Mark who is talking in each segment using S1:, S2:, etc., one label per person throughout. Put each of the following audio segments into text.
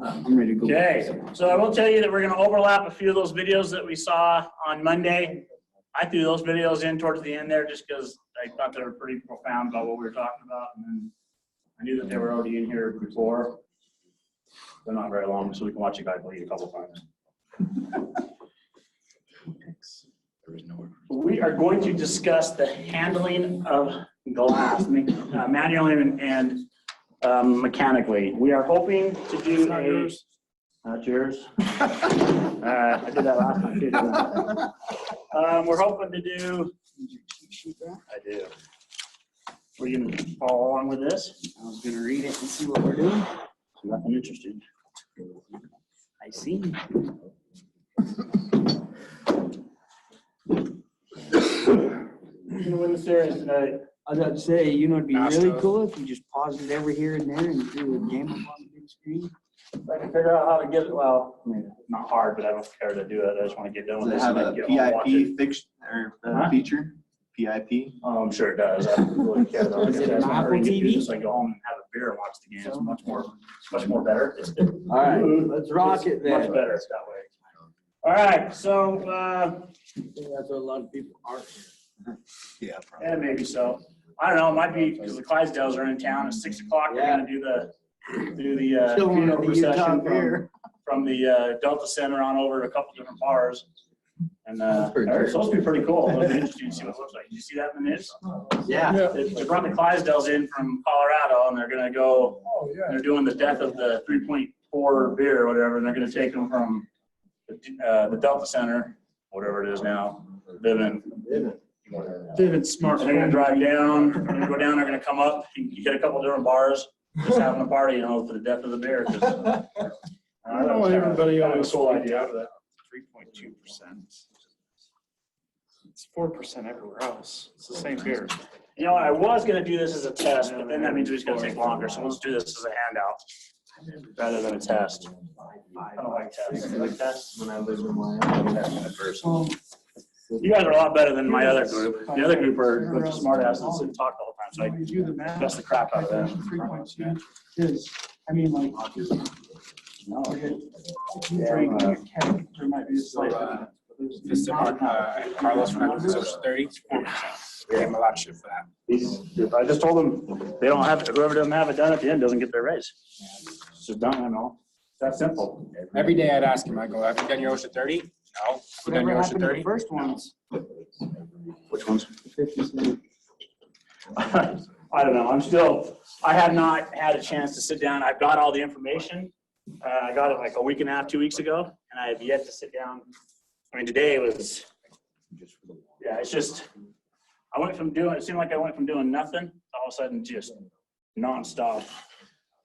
S1: I'm ready to go.
S2: Okay, so I will tell you that we're going to overlap a few of those videos that we saw on Monday. I threw those videos in towards the end there just because I thought they were pretty profound about what we were talking about. And then I knew that they were already in here before. They're not very long, so we can watch you guys bleed a couple times. We are going to discuss the handling of glass, manually and mechanically. We are hoping to do not yours. Not yours. I did that last time too. We're hoping to do. I do. Were you gonna follow along with this?
S1: I was gonna read it and see what we're doing.
S2: Nothing interesting.
S1: I see.
S2: You know, when the series tonight.
S1: I was about to say, you know, it'd be really cool if you just paused it every here and there and threw a game up on the big screen.
S2: If I can figure out how to get it, well, I mean, not hard, but I don't care to do it. I just want to get done with
S3: Does
S2: this.
S3: it have a PIP fixed or feature? PIP?
S2: Oh, I'm sure it does. I don't really care though.
S1: Is it
S2: I
S1: an
S2: just want to
S1: Apple
S2: get through
S1: TV?
S2: this, so I go home and have a beer and watch the game. It's much more better. It's
S1: All right, let's rock it then.
S2: much better that way. All right, so
S1: That's what a lot of people are.
S3: Yeah,
S2: yeah, maybe so. I don't know. It might be because the Clydesdales are in town at 6 o'clock. We're gonna do the funeral procession from the Delta Center on over to a couple different bars. And it's supposed to be pretty cool. It'll be interesting to see what it looks like. Did you see that in the news?
S1: Yeah.
S2: They brought the Clydesdales in from Colorado, and they're gonna go. Oh, yeah. They're doing the death of the 3.4 beer or whatever, and they're gonna take them from the Delta Center, whatever it is now, Vivid Smart. And they're gonna drive down. They're gonna go down. They're gonna come up. You get a couple different bars, just having a party, you know, for the death of the beer.
S4: I know everybody always
S2: cool idea out of that.
S4: 3.2%. It's 4% everywhere else. It's the same beer.
S2: You know, I was gonna do this as a test, but then that means it's gonna take longer. So let's do this as a handout rather than a test. I don't like tests. You like tests?
S3: When I lived in Wyoming.
S2: You guys are a lot better than my other group. The other group are a bunch of smart asses and talk all the time. So I test the crap out of them.
S4: 3.2 is, I mean, like,
S2: No.
S4: there might be a slight.
S5: Carlos Fernandez Social 30, 4%. We gave him a lot of shit for that.
S2: I just told them they don't have it. Whoever doesn't have it done at the end doesn't get their raise. It's just done, I know. That's simple.
S5: Every day I'd ask him, I go, have you done your OSHA 30? No. Have you done your OSHA 30?
S1: First ones.
S2: Which ones? I don't know. I have not had a chance to sit down. I've got all the information. I got it like a week and a half, 2 weeks ago, and I have yet to sit down. I mean, today was, yeah, it's just, it seemed like I went from doing nothing to all of a sudden just nonstop,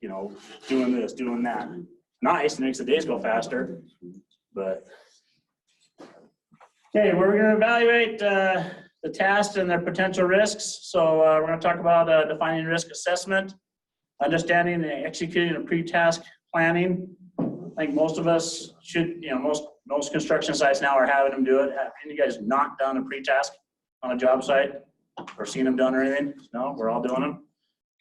S2: you know, doing this, doing that. Nice, it makes the days go faster, but. Okay, we're going to evaluate the tasks and their potential risks. So we're going to talk about defining risk assessment, understanding and executing a pre-task planning. I think most of us should, you know, most construction sites now are having them do it. Have any of you guys not done a pre-task on a job site or seen them done or anything? No, we're all doing them.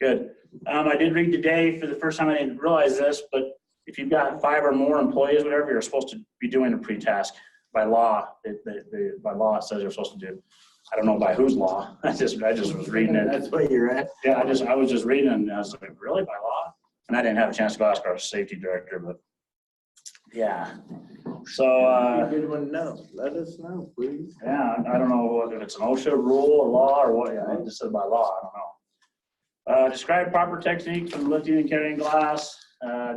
S2: Good. I did read today for the first time. I didn't realize this, but if you've got 5 or more employees, whatever, you're supposed to be doing a pre-task by law. By law, it says you're supposed to do. I don't know by whose law. I just was reading it.
S1: That's what you're at.
S2: Yeah, I was just reading and I was like, really, by law? And I didn't have a chance to go ask our safety director, but yeah. So
S3: Good one to know. Let us know, please.
S2: yeah, I don't know whether it's an OSHA rule or law or what. Yeah, I just said by law. I don't know. Describe proper technique for lifting and carrying glass.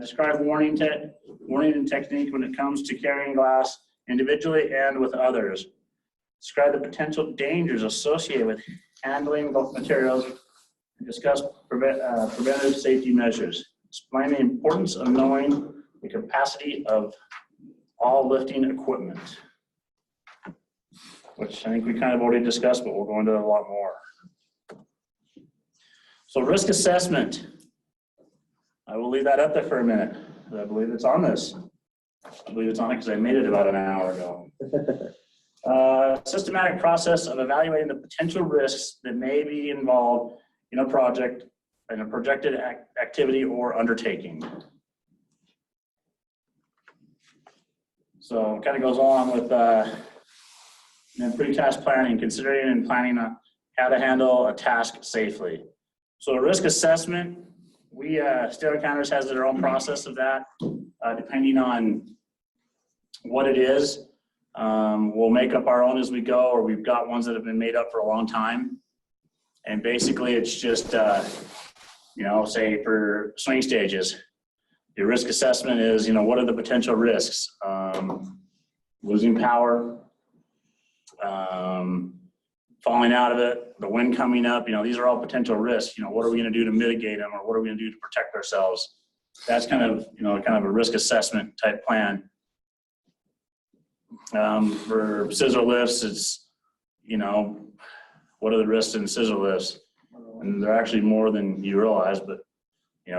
S2: Describe warning and technique when it comes to carrying glass individually and with others. Describe the potential dangers associated with handling both materials and discuss preventative safety measures. Explain the importance of knowing the capacity of all lifting equipment, which I think we kind of already discussed, but we'll go into a lot more. So risk assessment. I will leave that up there for a minute. I believe it's on this. I believe it's on it because I made it about an hour ago. Systematic process of evaluating the potential risks that may be involved in a project, in a projected activity or undertaking. So it kind of goes along with pre-task planning, considering and planning on how to handle a task safely. So a risk assessment, State Encounters has their own process of that, depending on what it is. We'll make up our own as we go, or we've got ones that have been made up for a long time. And basically it's just, say for swing stages, your risk assessment is, what are the potential risks? Losing power, falling out of it, the wind coming up, these are all potential risks. What are we going to do to mitigate them, or what are we going to do to protect ourselves? That's kind of a risk assessment type plan. For scissor lifts, it's, what are the risks in scissor lifts? And they're actually more than you realize, but,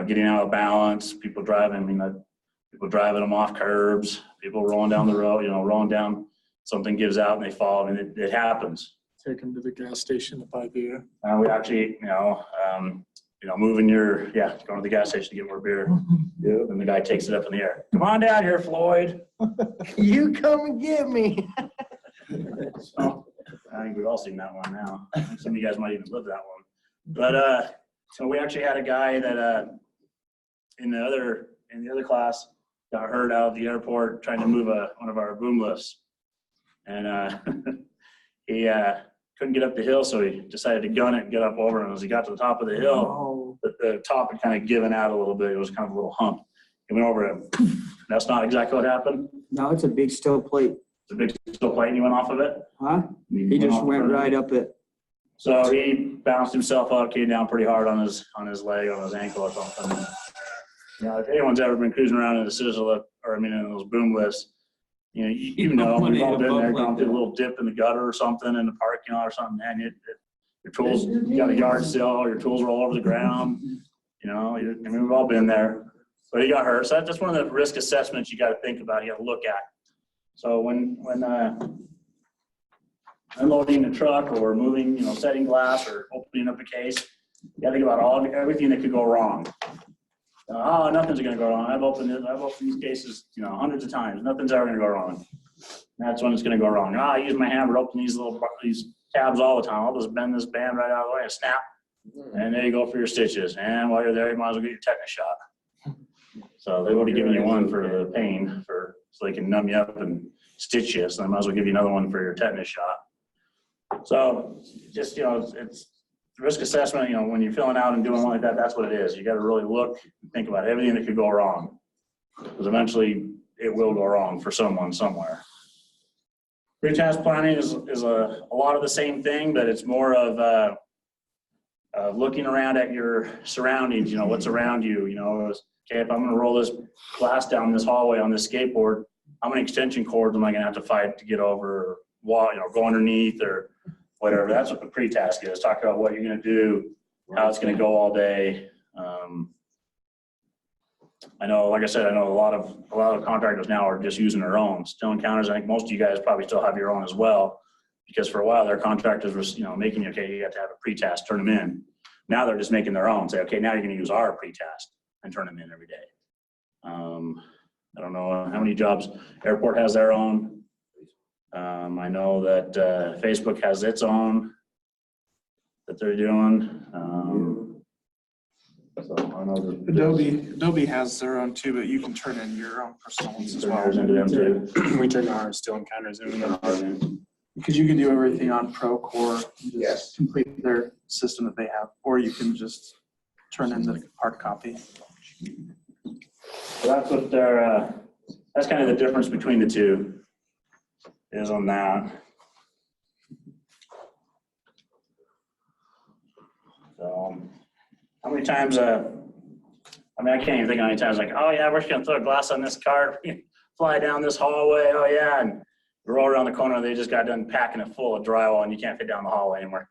S2: getting out of balance, people driving them off curbs, people rolling down the road, rolling down, something gives out and they fall. I mean, it happens.
S4: Take them to the gas station to buy beer.
S2: We actually, going to the gas station to get more beer. Yeah. And the guy takes it up in the air. Come on down here, Floyd.
S3: You come and get me.
S2: So, I think we've all seen that one now. Some of you guys might even live that one. But so we actually had a guy that in the other class got hurt out of the airport trying to move one of our boom lifts, and he couldn't get up the hill, so he decided to gun it and get up over. And as he got to the top of the hill, the top had kind of given out a little bit. It was kind of a little hump. He went over it. That's not exactly what happened.
S1: No, it's a big steel plate.
S2: It's a big steel plate, and he went off of it.
S1: Huh? He just went right up it.
S2: So he bounced himself up, came down pretty hard on his leg, on his ankle or something. If anyone's ever been cruising around in a scissor lift, in those boom lifts, you know, we've all been there, gone through a little dip in the gutter or something in the parking lot or something, man, your tools, you got a yard sale, your tools are all over the ground. We've all been there. But he got hurt. So that's just one of the risk assessments you got to think about, you got to look at. So when unloading a truck or moving, setting glass or opening up a case, you got to think about everything that could go wrong. Nothing's going to go wrong. I've opened these cases, hundreds of times. Nothing's ever going to go wrong. And that's when it's going to go wrong. I use my hammer to open these tabs all the time. I'll just bend this band right out of the way and snap. And there you go for your stitches. And while you're there, you might as well get your tetanus shot. So they've already given you one for the pain, so they can numb you up and stitch you. So they might as well give you another one for your tetanus shot. So just, it's risk assessment, when you're filling out and doing one like that, that's what it is. You got to really look and think about everything that could go wrong, because eventually it will go wrong for someone somewhere. Pre-task planning is a lot of the same thing, but it's more of looking around at your surroundings, what's around you, okay, if I'm going to roll this glass down this hallway on this skateboard, how many extension cords am I going to have to fight to get over, or go underneath or whatever. That's what the pre-task is. Talk about what you're going to do, how it's going to go all day. I know, like I said, a lot of contractors now are just using their own. Still Encounters, I think most of you guys probably still have your own as well, because for a while their contractors were, making, okay, you have to have a pre-task, turn them in. Now they're just making their own. Say, okay, now you're going to use our pre-task and turn them in every day. I don't know how many jobs Airport has their own. I know that Facebook has its own that they're doing. So I know that
S4: Adobe has their own too, but you can turn in your own personal ones as well.
S2: into them too.
S5: We turn our Still Encounters in.
S4: Because you can do everything on Procore, just complete their system that they have, or you can just turn in the hard copy.
S2: So that's what that's kind of the difference between the two is on that. So how many times, I can't even think how many times like, oh yeah, we're just gonna throw a glass on this cart, fly down this hallway, oh yeah, and roll around the corner, they just got done packing it full of drywall and you can't fit down the hallway anymore.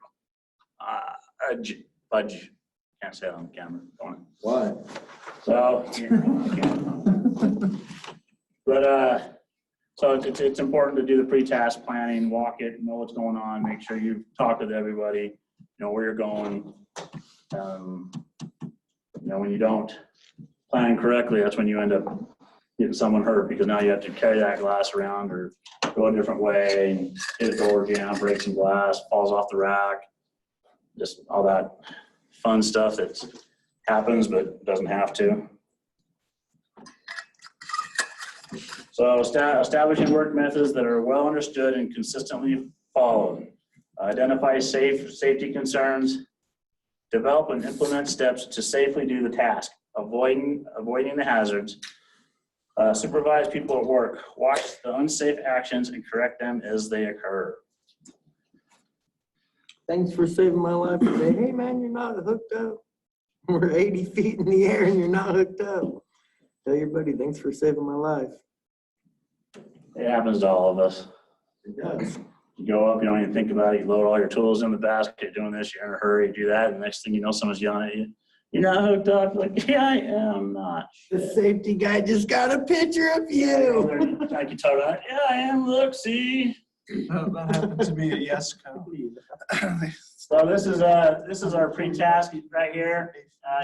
S2: Fudge. Can't say it on the camera.
S3: Why?
S2: So, I can't. But so it's important to do the pre-task planning, walk it, know what's going on, make sure you talk with everybody, know where you're going. When you don't plan correctly, that's when you end up getting someone hurt because now you have to carry that glass around or go a different way and hit a door jam, break some glass, falls off the rack. Just all that fun stuff that happens but doesn't have to. So establishing work methods that are well understood and consistently followed. Identify safety concerns. Develop and implement steps to safely do the task, avoiding the hazards. Supervise people at work. Watch the unsafe actions and correct them as they occur.
S6: Thanks for saving my life today. Hey man, you're not hooked up. We're 80 feet in the air and you're not hooked up. Tell your buddy, thanks for saving my life.
S2: It happens to all of us.
S6: It does.
S2: You go up, you don't even think about it. You load all your tools in the basket, doing this, you're in a hurry, you do that, and the next thing you know, someone's yelling at you. You're not hooked up. Like, yeah, I am not.
S6: The safety guy just got a picture of you.
S2: I can tell that. Yeah, I am. Look, see.
S4: That happened to be a yes code.
S2: So this is our pre-task right here.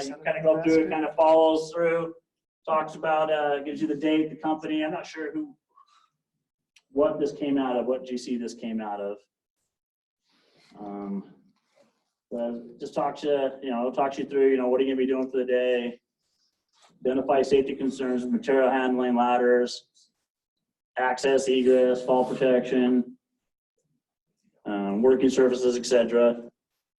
S2: You kind of go through it, kind of follows through, talks about, gives you the date, the company. I'm not sure what this came out of, what GC this came out of. Just talks you through, what are you gonna be doing for the day. Identify safety concerns, material handling, ladders, access, egress, fall protection, working surfaces, etc.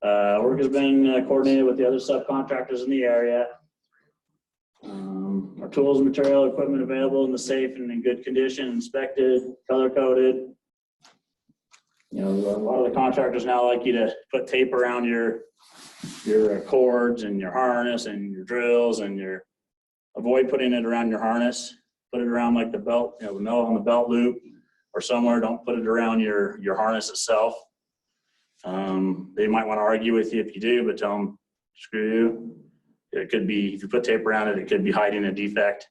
S2: Work is being coordinated with the other subcontractors in the area. Our tools, material, equipment available in the safe and in good condition, inspected, color coded. A lot of the contractors now like you to put tape around your cords and your harness and your drills and avoid putting it around your harness. Put it around like the belt, the metal on the belt loop or somewhere. Don't put it around your harness itself. They might want to argue with you if you do, but tell them, screw you. It could be, if you put tape around it, it could be hiding a defect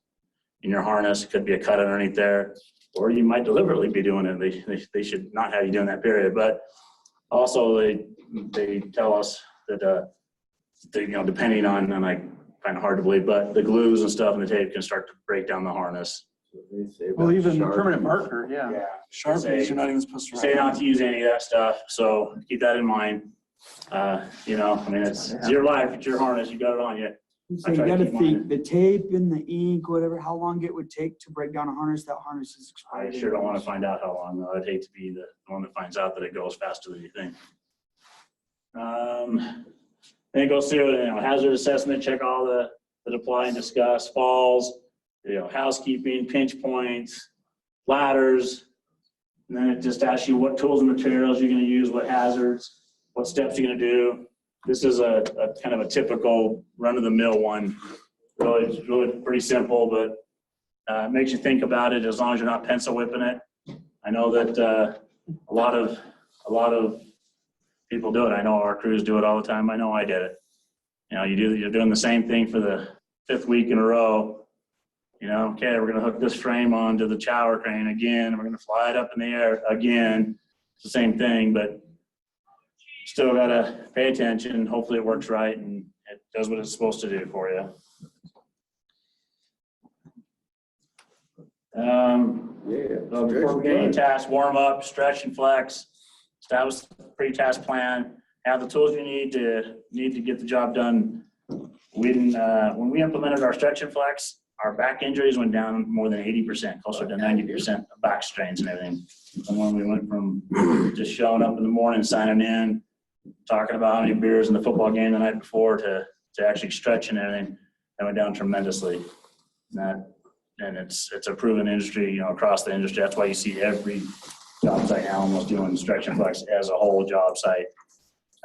S2: in your harness. It could be a cut underneath there. Or you might deliberately be doing it. They should not have you doing that, period. But also they tell us that depending on, and I kind of hard to believe, but the glues and stuff and the tape can start to break down the harness.
S4: Well, even permanent marker, yeah. Sharpies, you're not even supposed to
S2: say not to use any of that stuff. So keep that in mind. It's your life, it's your harness, you got it on you.
S1: So you gotta think, the tape and the ink, whatever, how long it would take to break down a harness, that harness is expired.
S2: I sure don't want to find out how long, though. I'd hate to be the one that finds out that it goes faster than you think. Then it goes through, hazard assessment, check all the apply and discuss, falls, housekeeping, pinch points, ladders. And then it just asks you what tools and materials you're going to use, what hazards, what steps you're going to do. This is a kind of a typical run-of-the-mill one. It's really pretty simple, but it makes you think about it as long as you're not pencil whipping it. I know that a lot of people do it. I know our crews do it all the time. I know I did it. You're doing the same thing for the 5th week in a row. Okay, we're going to hook this frame onto the tower crane again. We're going to fly it up in the air again. It's the same thing, but still got to pay attention. Hopefully it works right and it does what it's supposed to do for you. So before beginning task, warm up, stretch and flex, establish a pre-task plan, have the tools you need to get the job done. When we implemented our stretch and flex, our back injuries went down more than 80%, closer to 90% of back strains and everything. And when we went from just showing up in the morning, signing in, talking about how many beers in the football game the night before to actually stretching and everything, that went down tremendously. And it's a proven industry, across the industry. That's why you see every job site now almost doing stretch and flex as a whole job site.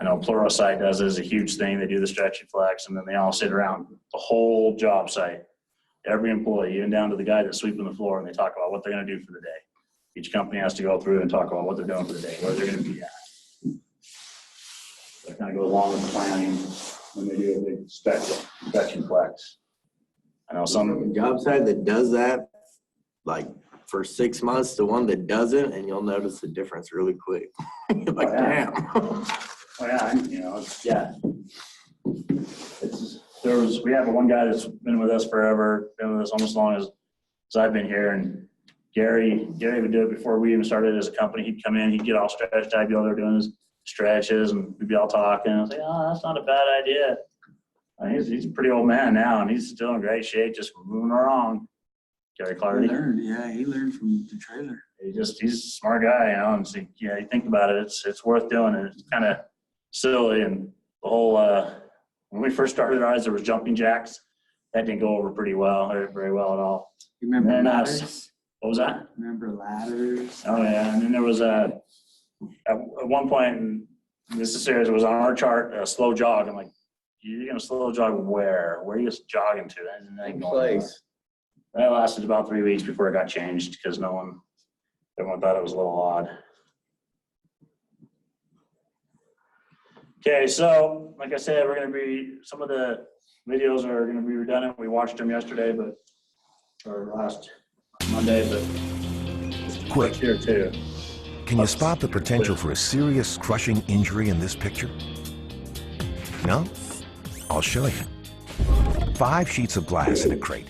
S2: I know Pluralsight does it as a huge thing. They do the stretch and flex, and then they all sit around the whole job site. Every employee, even down to the guy that's sweeping the floor, and they talk about what they're going to do for the day. Each company has to go through and talk about what they're doing for the day, where they're going to be at. That kind of goes along with the planning when they do a big stretch and flex. I know some
S6: job site that does that, like for 6 months to one that doesn't, and you'll notice the difference really quick. Like, damn.
S2: Oh yeah, we have one guy that's been with us forever, been with us almost as long as I've been here, and Gary would do it before we even started as a company. He'd come in, he'd get all stretched. I'd be over there doing his stretches, and we'd be all talking. I was like, oh, that's not a bad idea. He's a pretty old man now, and he's still in great shape, just moving around. Gary
S1: He
S2: Clardy.
S1: learned from the trailer.
S2: He's a smart guy, you know, and so, yeah, you think about it, it's worth doing it. It's kind of silly, and the whole, when we first started ours, there was jumping jacks. That didn't go over very well at all.
S1: You remember
S2: And,
S1: ladders?
S2: What was that?
S1: Remember ladders?
S2: Oh, yeah, and then there was at one point, and this is serious, it was on our chart, a slow jog. I'm like, you're gonna slow jog where? Where are you jogging to? And then
S6: Place.
S2: that lasted about 3 weeks before it got changed, because everyone thought it was a little odd. Okay, so like I said, some of the videos are gonna be redundant. We watched them yesterday, or last Monday, but
S7: Quick,
S2: here too.
S7: can you spot the potential for a serious crushing injury in this picture? No? I'll show you. 5 sheets of glass in a crate.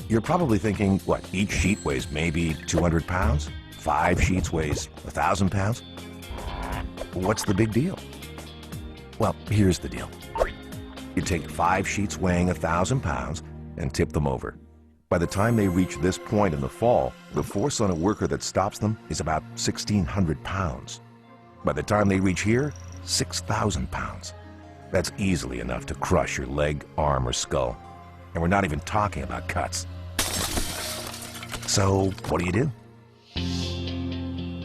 S7: You're probably thinking, what, each sheet weighs maybe 200 pounds? 5 sheets weighs 1,000 pounds? What's the big deal? Well, here's the deal. You take 5 sheets weighing 1,000 pounds and tip them over. By the time they reach this point in the fall, the force on a worker that stops them is about 1,600 pounds. By the time they reach here, 6,000 pounds. That's easily enough to crush your leg, arm, or skull. And we're not even talking about cuts. So, what do?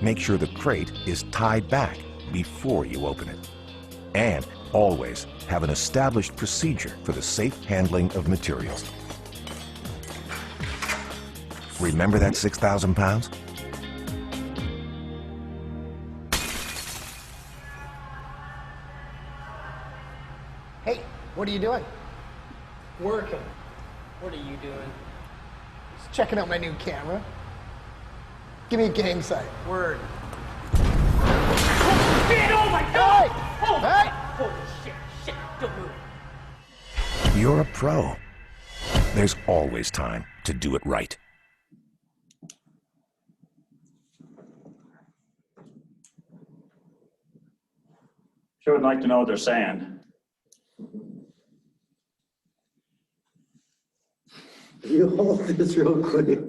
S7: Make sure the crate is tied back before you open it. And always have an established procedure for the safe handling of materials. Remember that 6,000 pounds?
S8: Hey, what are you doing?
S9: Working. What are you doing?
S8: Just checking out my new camera. Give me a game sight.
S9: Word.
S8: Oh my God! Hey!
S9: Holy shit, don't move.
S7: You're a pro. There's always time to do it right.
S2: Sure would like to know what they're saying.
S6: You hold this real quick.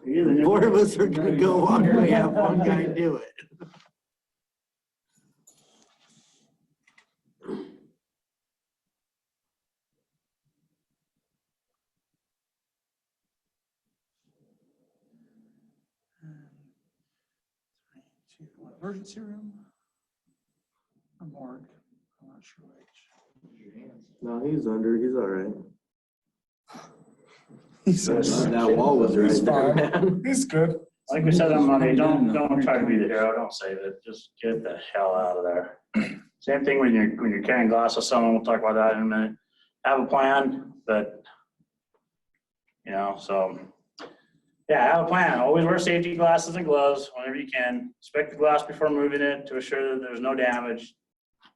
S6: 4 of us are gonna go walk away, have one guy do it.
S1: Emergency room? Or morgue? I'm not sure which.
S6: No, he's under, he's all right.
S3: He's
S6: That wall was right there, man.
S3: He's good.
S2: Like we said on Monday, don't try to be the hero. Don't save it. Just get the hell out of there. Same thing when you're carrying glass with someone. We'll talk about that in a minute. Have a plan, but so yeah, have a plan. Always wear safety glasses and gloves whenever you can. Inspect the glass before moving it to assure that there's no damage.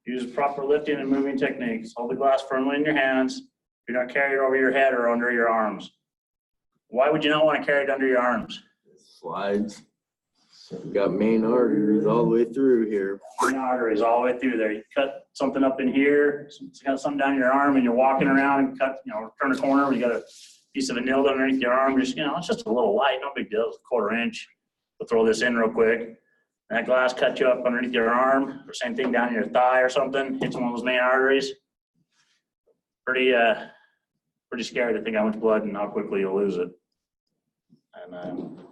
S2: Use proper lifting and moving techniques. Hold the glass firmly in your hands. Do not carry it over your head or under your arms. Why would you not want to carry it under your arms?
S6: Slides. We got main arteries all the way through here.
S2: Main arteries all the way through there. You cut something up in here, it's got something down your arm, and you're walking around and turn a corner, you got a piece of a nail underneath your arm. Just, it's just a little light, no big deal. It's a 1/4 inch. We'll throw this in real quick. That glass cut you up underneath your arm, or same thing down your thigh or something, hits one of those main arteries. Pretty scary to think how much blood and how quickly you'll lose it. And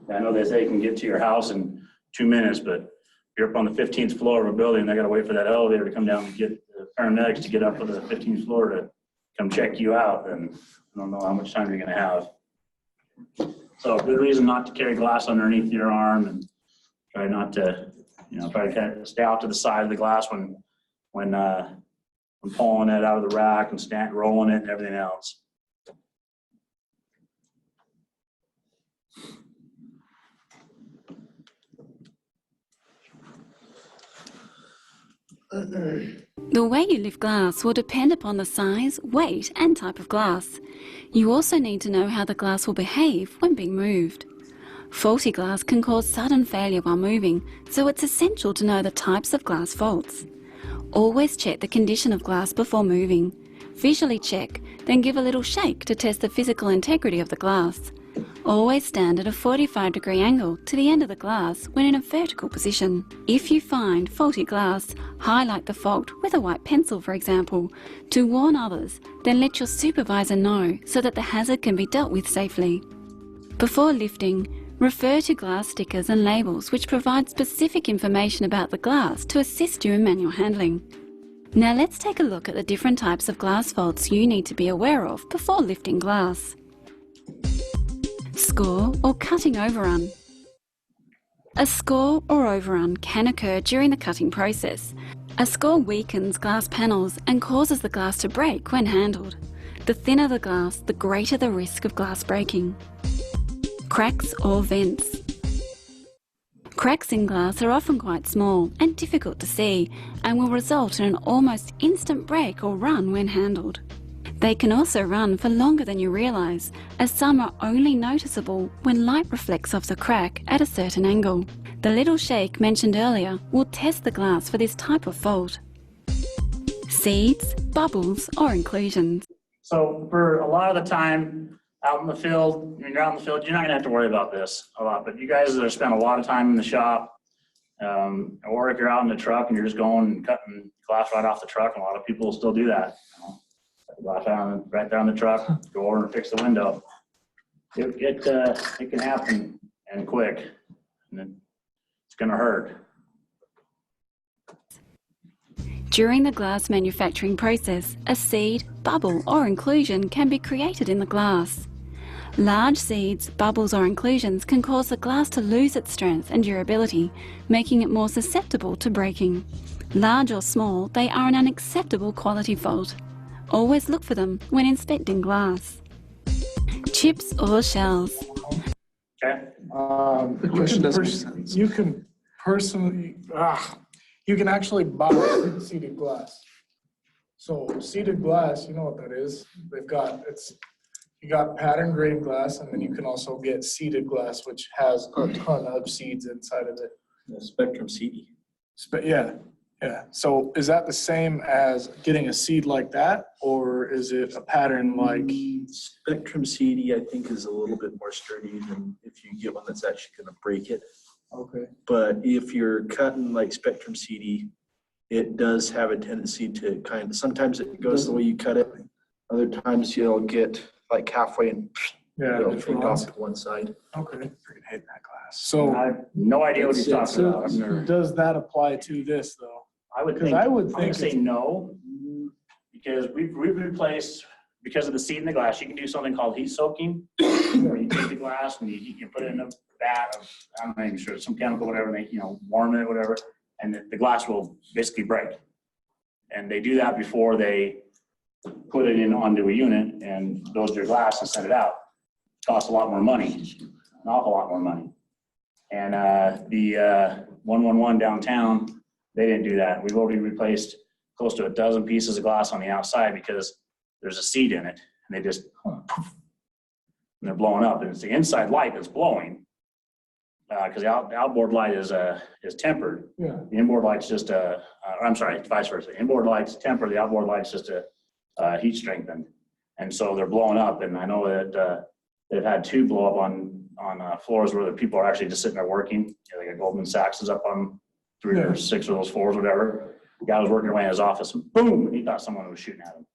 S2: I know they say you can get to your house in 2 minutes, but if you're up on the 15th floor of a building, they got to wait for that elevator to come down and get the paramedics to get up to the 15th floor to come check you out. And I don't know how much time you're going to have. So good reason not to carry glass underneath your arm, and try not to, try to kind of stay out to the side of the glass when pulling it out of the rack and rolling it and everything else.
S10: The way you lift glass will depend upon the size, weight and type of glass. You also need to know how the glass will behave when being moved. Faulty glass can cause sudden failure while moving, so it's essential to know the types of glass faults. Always check the condition of glass before moving. Visually check, then give a little shake to test the physical integrity of the glass. Always stand at a 45-degree angle to the end of the glass when in a vertical position. If you find faulty glass, highlight the fault with a white pencil, for example, to warn others, then let your supervisor know so that the hazard can be dealt with safely. Before lifting, refer to glass stickers and labels which provide specific information about the glass to assist you in manual handling. Now let's take a look at the different types of glass faults you need to be aware of before lifting glass. Score or cutting overrun. A score or overrun can occur during the cutting process. A score weakens glass panels and causes the glass to break when handled. The thinner the glass, the greater the risk of glass breaking. Cracks or vents. Cracks in glass are often quite small and difficult to see and will result in an almost instant break or run when handled. They can also run for longer than you realise, as some are only noticeable when light reflects off the crack at a certain angle. The little shake mentioned earlier will test the glass for this type of fault. Seeds, bubbles or inclusions.
S2: So for a lot of the time out in the field, when you're out in the field, you're not gonna have to worry about this a lot, but you guys that spend a lot of time in the shop, or if you're out in the truck and you're just going and cutting glass right off the truck, and a lot of people will still do that. You know? Glass right there on the truck, go over and fix the window. It can happen and quick, and it's gonna hurt.
S10: During the glass manufacturing process, a seed, bubble or inclusion can be created in the glass. Large seeds, bubbles or inclusions can cause the glass to lose its strength and durability, making it more susceptible to breaking. Large or small, they are an unacceptable quality fault. Always look for them when inspecting glass. Chips or shells.
S2: Okay.
S4: The question doesn't make sense.
S8: You can personally, you can actually buy seeded glass. So seeded glass, you know what that is. You got pattern grade glass, and then you can also get seeded glass, which has a ton of seeds inside of it.
S3: The Spectrum CD.
S8: Yeah. So is that the same as getting a seed like that, or is it a pattern like?
S3: Spectrum CD, I think, is a little bit more sturdy than if you get one that's actually gonna break it.
S8: Okay.
S3: But if you're cutting like Spectrum CD, it does have a tendency to sometimes it goes the way you cut it. Other times you'll get like halfway and it'll take off to one side.
S8: Okay. Freaking hate that glass. So
S2: I have no idea what he's talking about. I've never-
S8: does that apply to this though?
S2: I would
S8: Because
S2: think,
S8: I would
S2: I'm
S8: think
S2: gonna say
S8: it's-
S2: no, because we've replaced, because of the seed in the glass, you can do something called heat soaking, where you take the glass and you put it in a vat of, I'm not even sure, some chemical, whatever, and they, warm it, whatever, and the glass will basically break. And they do that before they put it in onto a unit and build your glass and send it out. Costs a lot more money, an awful lot more money. And the 111 downtown, they didn't do that. We've already replaced close to a dozen pieces of glass on the outside because there's a seed in it, and they just poof, and they're blowing up. And it's the inside light that's blowing, because the outboard light is tempered.
S8: Yeah.
S2: The inboard light's just I'm sorry, vice versa. Inboard light's tempered. The outboard light's just a heat strengthened, and so they're blowing up. And I know that they've had two blow up on floors where the people are actually just sitting there working. Like a Goldman Sachs is up on 3 or 6 of those floors, whatever. The guy was working away in his office, and boom, and he thought someone was shooting at him.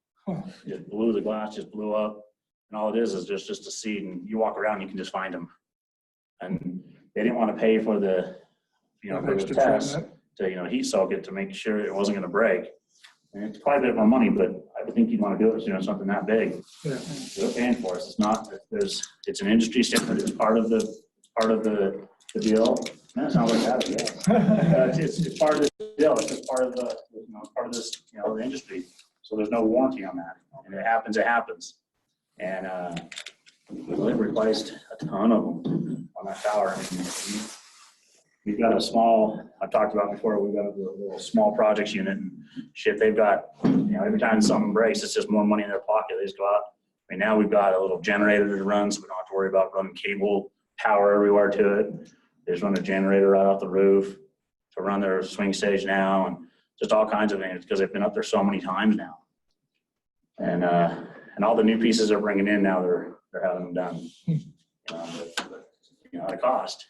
S2: He just blew the glass, just blew up, and all it is just a seed, and you walk around, you can just find them. And they didn't want to pay for the, for the
S8: Extra
S2: test
S8: treatment.
S2: to, heat soak it to make sure it wasn't going to break. And it's quite a bit more money, but I would think you'd want to do it, something that big.
S8: Yeah.
S2: They're paying for it. It's not, it's an industry standard. It's part of the deal. That sounds like that, yeah. It's part of the deal. It's just part of the, part of this, the industry. So there's no warranty on that. And it happens, it happens. And we replaced a ton of them on that tower. we've got a small, I've talked about before, we've got a little small projects unit and shit, they've got, every time something breaks, it's just more money in their pocket. They just go out. I mean, now we've got a little generator to run, so we don't have to worry about running cable power everywhere to it. They just run a generator right off the roof to run their swing stage now, and just all kinds of things because they've been up there so many times now. And all the new pieces they're bringing in now, they're having them done, at a cost.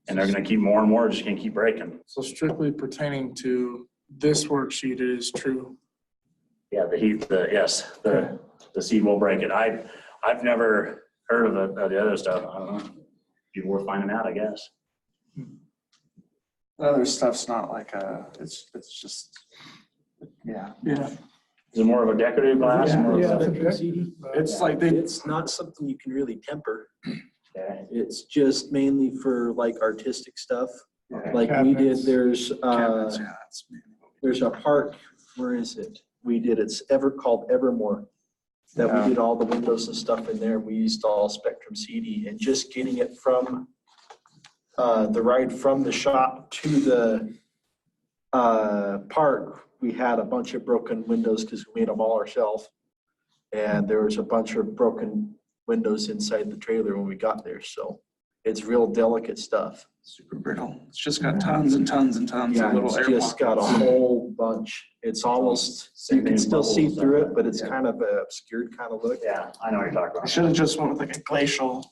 S2: And they're going to keep more and more, just going to keep breaking.
S8: So strictly pertaining to this worksheet, it is true.
S2: Yeah, the seed will break it. I've never heard of the other stuff. I don't know. Be worth finding out, I guess.
S4: The other stuff's not like it's just, yeah.
S8: Yeah.
S2: Is it more of a decorative glass?
S8: Yeah,
S2: More of
S8: yeah.
S2: a-
S3: Spectrum CD.
S8: It's like they,
S3: It's not something you can really temper.
S2: Okay.
S3: It's just mainly for like artistic stuff.
S2: Okay.
S3: Like we did,
S8: Cabinets.
S3: there's
S4: cabinets, yeah, it's
S3: there's a park, where is it? We did, it's called Evermore. That
S4: Yeah.
S3: we did all the windows and stuff in there. We used all Spectrum CD and just getting it from the ride from the shop to the park, we had a bunch of broken windows because we made them all ourselves. And there was a bunch of broken windows inside the trailer when we got there. So it's real delicate stuff.
S4: super brittle. It's just got tons and tons and tons of
S3: Yeah,
S4: little
S3: it's
S4: air
S3: just got a
S4: pockets.
S3: whole bunch. It's almost,
S2: Same
S3: you
S2: thing
S3: can
S2: with
S3: still see
S2: bubbles,
S3: through
S2: stuff.
S3: it, but it's
S2: Yeah.
S3: kind of a obscured kind of look.
S2: Yeah, I know what you're talking
S4: I
S2: about.
S4: should have just went with like a glacial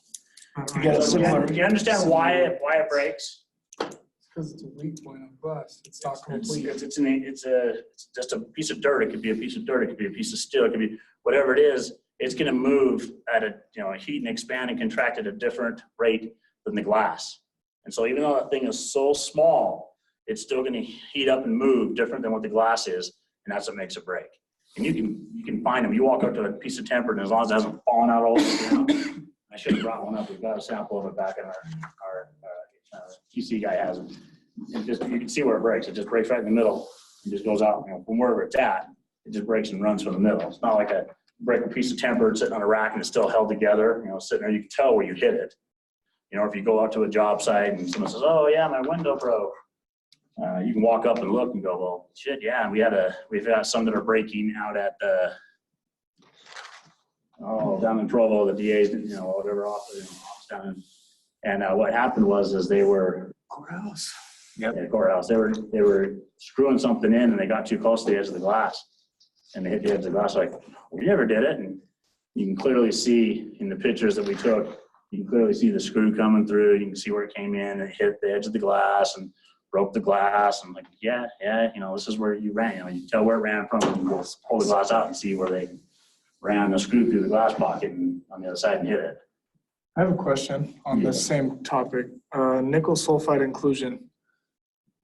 S4: to get a similar.
S2: Do you understand why it breaks?
S8: because it's a weak point of glass. It's not
S2: It's
S8: complete.
S2: it's just a piece of dirt. It could be a piece of dirt. It could be a piece of steel. It could be whatever it is. It's going to move at a heat and expand and contract at a different rate than the glass. And so even though that thing is so small, it's still going to heat up and move different than what the glass is, and that's what makes it break. And you can find them. You walk up to a piece of tempered, and as long as it hasn't fallen out all the way down, I should have brought one up. We've got a sample of it back in our QC guy has it. And just you can see where it breaks. It just breaks right in the middle. It just goes out from wherever it's at. It just breaks and runs from the middle. It's not like a break a piece of tempered sitting on a rack and it's still held together. Sitting there, you can tell where you hit it. If you go out to a job site and someone says, "Oh yeah, my window broke," you can walk up and look and go, "Well, shit, yeah." We've got some that are breaking out at down in Provo, the DA's, whatever office down in. And what happened was they were
S4: Courthouse.
S2: yeah, courthouse. They were screwing something in and they got too close to the edge of the glass, and they hit the edge of the glass. Like, we never did it, and you can clearly see in the pictures that we took. You can clearly see the screw coming through. You can see where it came in and hit the edge of the glass and broke the glass. I'm like, yeah, this is where you ran. You tell where it ran from, and you pull the glass out and see where they ran the screw through the glass pocket and on the other side and hit it.
S8: I have a question on the same topic. Nickel sulfide inclusion.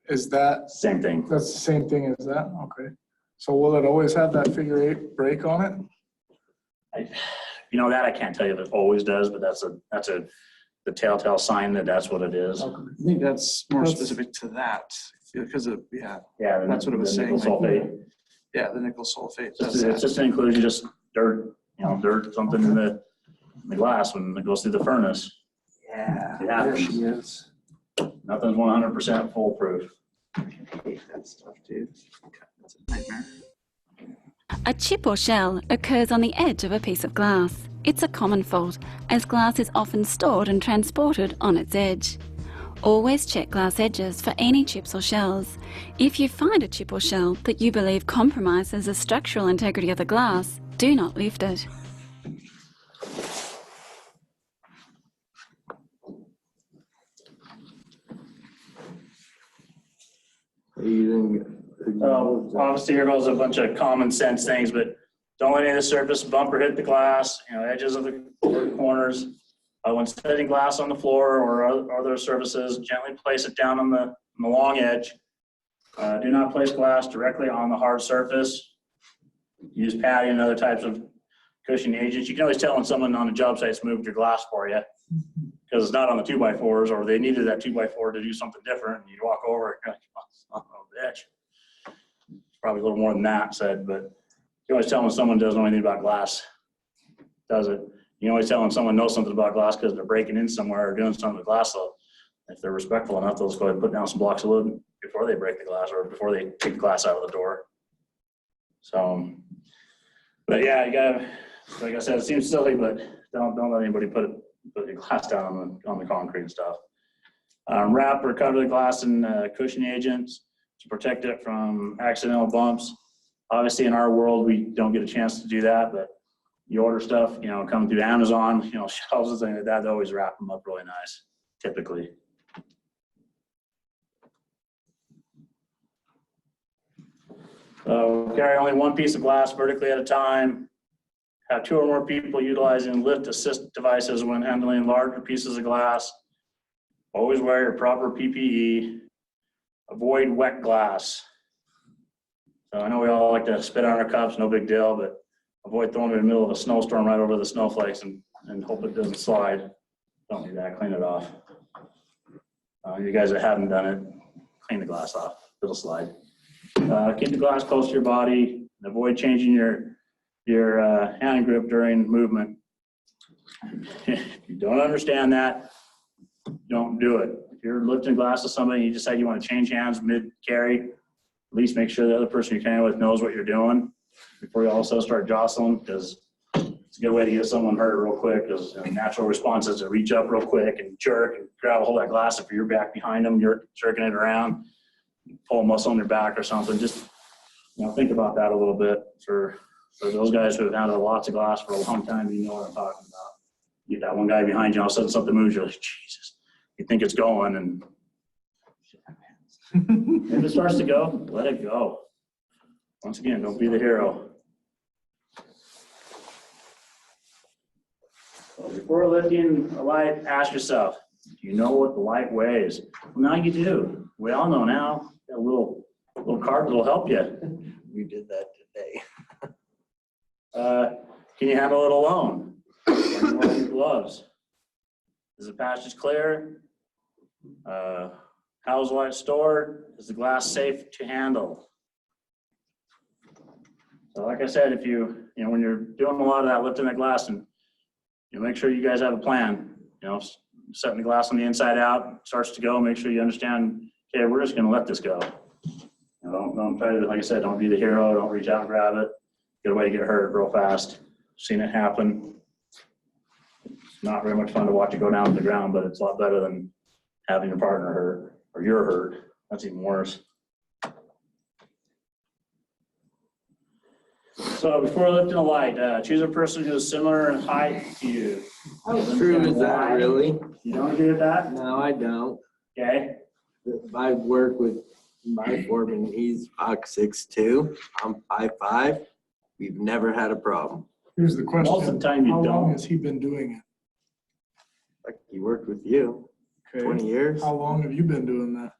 S8: Is that,
S2: Same thing.
S8: that's the same thing as that? Okay. So will it always have that figure 8 break on it?
S2: That I can't tell you if it always does, but that's the telltale sign that that's what it is.
S4: I think that's more
S8: That's-
S4: specific to that because of,
S2: Yeah,
S4: That's what it was
S2: the
S4: saying,
S2: nickel
S4: like-
S2: sulfate.
S4: the nickel sulfate.
S2: It's
S4: does that.
S2: just an inclusion, just dirt, dirt, something in the glass when it goes through the furnace.
S4: Yeah,
S2: It
S4: there
S2: happens.
S4: she is.
S2: Nothing's 100% foolproof.
S4: I hate that stuff, dude. That's a nightmare.
S10: A chip or shell occurs on the edge of a piece of glass. It's a common fault, as glass is often stored and transported on its edge. Always check glass edges for any chips or shells. If you find a chip or shell that you believe compromises the structural integrity of the glass, do not lift it.
S2: Obviously, here goes a bunch of common sense things, but don't let any of the surface bump or hit the glass, edges of the corners. When setting glass on the floor or other surfaces, gently place it down on the long edge. Do not place glass directly on the hard surface. Use padding and other types of cushioning agents. You can always tell when someone on a job site's moved your glass for you because it's not on the 2x4s, or they needed that 2x4 to do something different. And you walk over and you're like, oh, bitch. Probably a little more than that said, but you always tell when someone doesn't know anything about glass, does it? You always tell when someone knows something about glass because they're breaking in somewhere or doing something with glass. So If they're respectful enough, they'll just go ahead and put down some blocks of wood before they break the glass or before they take the glass out of the door. So, but yeah, you gotta, like I said, it seems silly, but don't let anybody put the glass down on the concrete and stuff. Wrap or cover the glass in cushioning agents to protect it from accidental bumps. Obviously, in our world, we don't get a chance to do that, but you order stuff, you know, coming through Amazon, you know, shelves and things like that, they always wrap them up really nice, typically. Carry only one piece of glass vertically at a time. Have 2 or more people utilizing lift assist devices when handling larger pieces of glass. Always wear your proper PPE. Avoid wet glass. So I know we all like to spit on our cups, no big deal, but avoid throwing it in the middle of a snowstorm right over the snowflakes and hope it doesn't slide. Don't do that, clean it off. You guys that haven't done it, clean the glass off, it'll slide. Keep the glass close to your body. Avoid changing your hand grip during movement. If you don't understand that, don't do it. If you're lifting glass to somebody and you decide you want to change hands mid-carry, at least make sure the other person you're carrying with knows what you're doing before you also start jostling, because it's a good way to get someone hurt real quick, because natural response is to reach up real quick and jerk and grab a hold of that glass. If you're back behind them, you're jerking it around, pull a muscle on their back or something. Just, you know, think about that a little bit for those guys who have handled lots of glass for a long time. You know what I'm talking about. You get that one guy behind you, all of a sudden something moves, you're like, Jesus. You think it's going, and if it starts to go, let it go. Once again, don't be the hero. So before lifting a light, ask yourself, do you know what the light weighs? Well, now you do. We all know now. Got a little card that'll help you.
S6: We did that today.
S2: Can you handle it alone? Are you wearing your gloves? Is the passage clear? How's the light stored? Is the glass safe to handle? So like I said, if you know, when you're doing a lot of that lifting that glass, and you make sure you guys have a plan, you know, setting the glass on the inside out, starts to go, make sure you understand, okay, we're just going to let this go. You know, don't try to, like I said, don't be the hero, don't reach out and grab it. Get away to get hurt real fast. Seen it happen. It's not very much fun to watch it go down to the ground, but it's a lot better than having your partner hurt or you're hurt. That's even worse. So before lifting a light, choose a person who is similar in height to you.
S6: How true is that, really?
S2: You don't agree with that?
S6: No, I don't.
S2: Okay.
S6: I work with my foreman, he's 6'2", I'm 5'5". We've never had a problem.
S8: Here's the question.
S2: Most of the time you
S8: How long
S2: don't.
S8: has he been doing it?
S6: Like, he worked with you,
S8: Okay.
S6: 20 years,
S8: How long have you been doing that?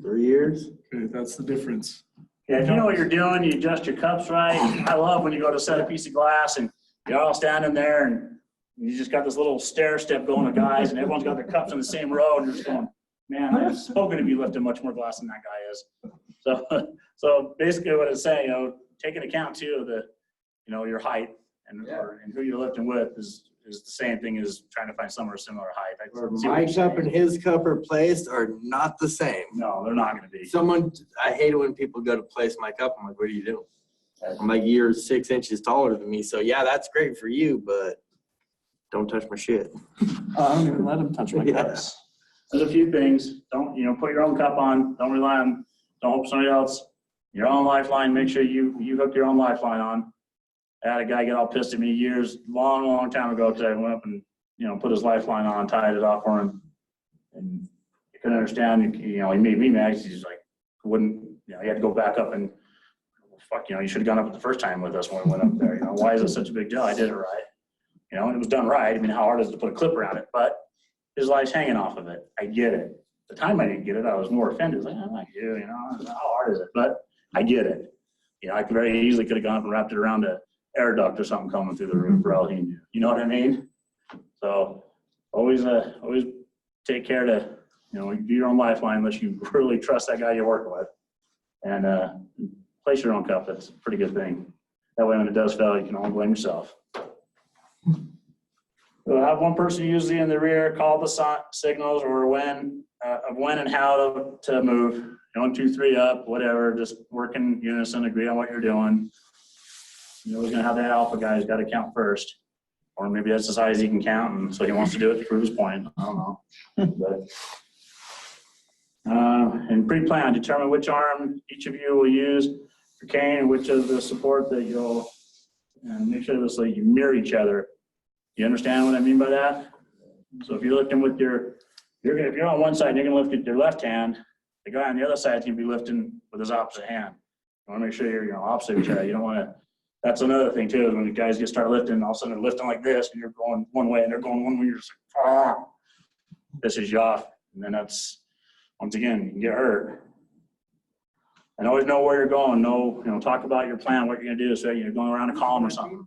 S6: 3 years.
S8: Okay, that's the difference.
S2: Yeah, if you know what you're doing, you adjust your cups right. I love when you go to set a piece of glass and you're all standing there and you just got this little stair step going to guys and everyone's got their cups in the same row and you're just going, man, I'm so going to be lifting much more glass than that guy is. So basically what it's saying, you know, take into account too of the, you know, your height and who you're lifting with is the same thing as trying to find somewhere similar height.
S6: My cup and his cup are placed are not the same.
S2: No, they're not going to be.
S6: I hate it when people go to place my cup. I'm like, what are you doing? I'm like, you're 6 inches taller than me. So yeah, that's great for you, but don't touch my shit.
S4: I don't even let him touch my
S6: Yeah.
S4: cups.
S2: There's a few things. Don't, you know, put your own cup on. Don't rely on, don't hope somebody else. Your own lifeline, make sure you hook your own lifeline on. I had a guy get all pissed at me long time ago because I went up and, you know, put his lifeline on, tied it off for him. And he couldn't understand, you know, he made me mad. He's like, wouldn't, you know, he had to go back up and, fuck, you know, you should have gone up the first time with us when we went up there. You know, why is it such a big deal? I did it right. You know, and it was done right. I mean, how hard is it to put a clip around it? But his life's hanging off of it. I get it. The time I didn't get it, I was more offended. Like, I'm like you know, how hard is it? But I get it. You know, I could very easily could have gone up and wrapped it around a air duct or something coming through the roof for all he knew. You know what I mean? So always take care to, you know, do your own lifeline unless you really trust that guy you're working with. And place your own cup. That's a pretty good thing. That way when it does fail, you can only blame yourself. We'll have one person usually in the rear call the signals or when and how to move. 1, 2, 3 up, whatever, just work in unison, agree on what you're doing. You're always gonna have that alpha guy who's gotta count first. Or maybe that's as high as he can count, and so he wants to do it to prove his point. I don't know. But, and pre-plan, determine which arm each of you will use for cane, and which of the support that you'll, and make sure this like you mirror each other. You understand what I mean by that? So if you're lifting with if you're on one side, you're gonna lift with your left hand, the guy on the other side is gonna be lifting with his opposite hand. You wanna make sure you're opposite of each other. You don't wanna, that's another thing too, is when the guys start lifting, all of a sudden they're lifting like this, and you're going one way, and they're going one way, you're just like, ah, this is you off. And then that's, once again, you can get hurt. And always know where you're going. Talk about your plan, what you're gonna do. So you're going around a column or something.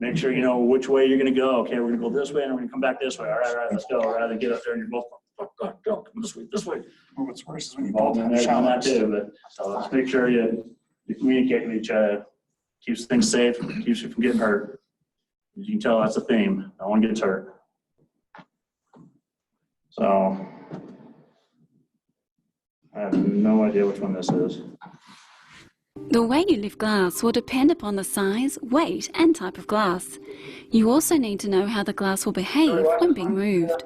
S2: Make sure you know which way you're gonna go. Okay, we're gonna go this way, and we're gonna come back this way. All right, let's go. Rather than get up there and you're both going, fuck, go, come this way.
S8: Well, what's worse is when you
S2: Well,
S8: both
S2: and
S8: have
S2: there's on that
S8: showers.
S2: too, but so let's make sure you communicate with each other. Keeps things safe, keeps you from getting hurt. As you can tell, that's a theme. No one gets hurt. So I have no idea which one this is.
S10: The way you lift glass will depend upon the size, weight and type of glass. You also need to know how the glass will behave when being moved.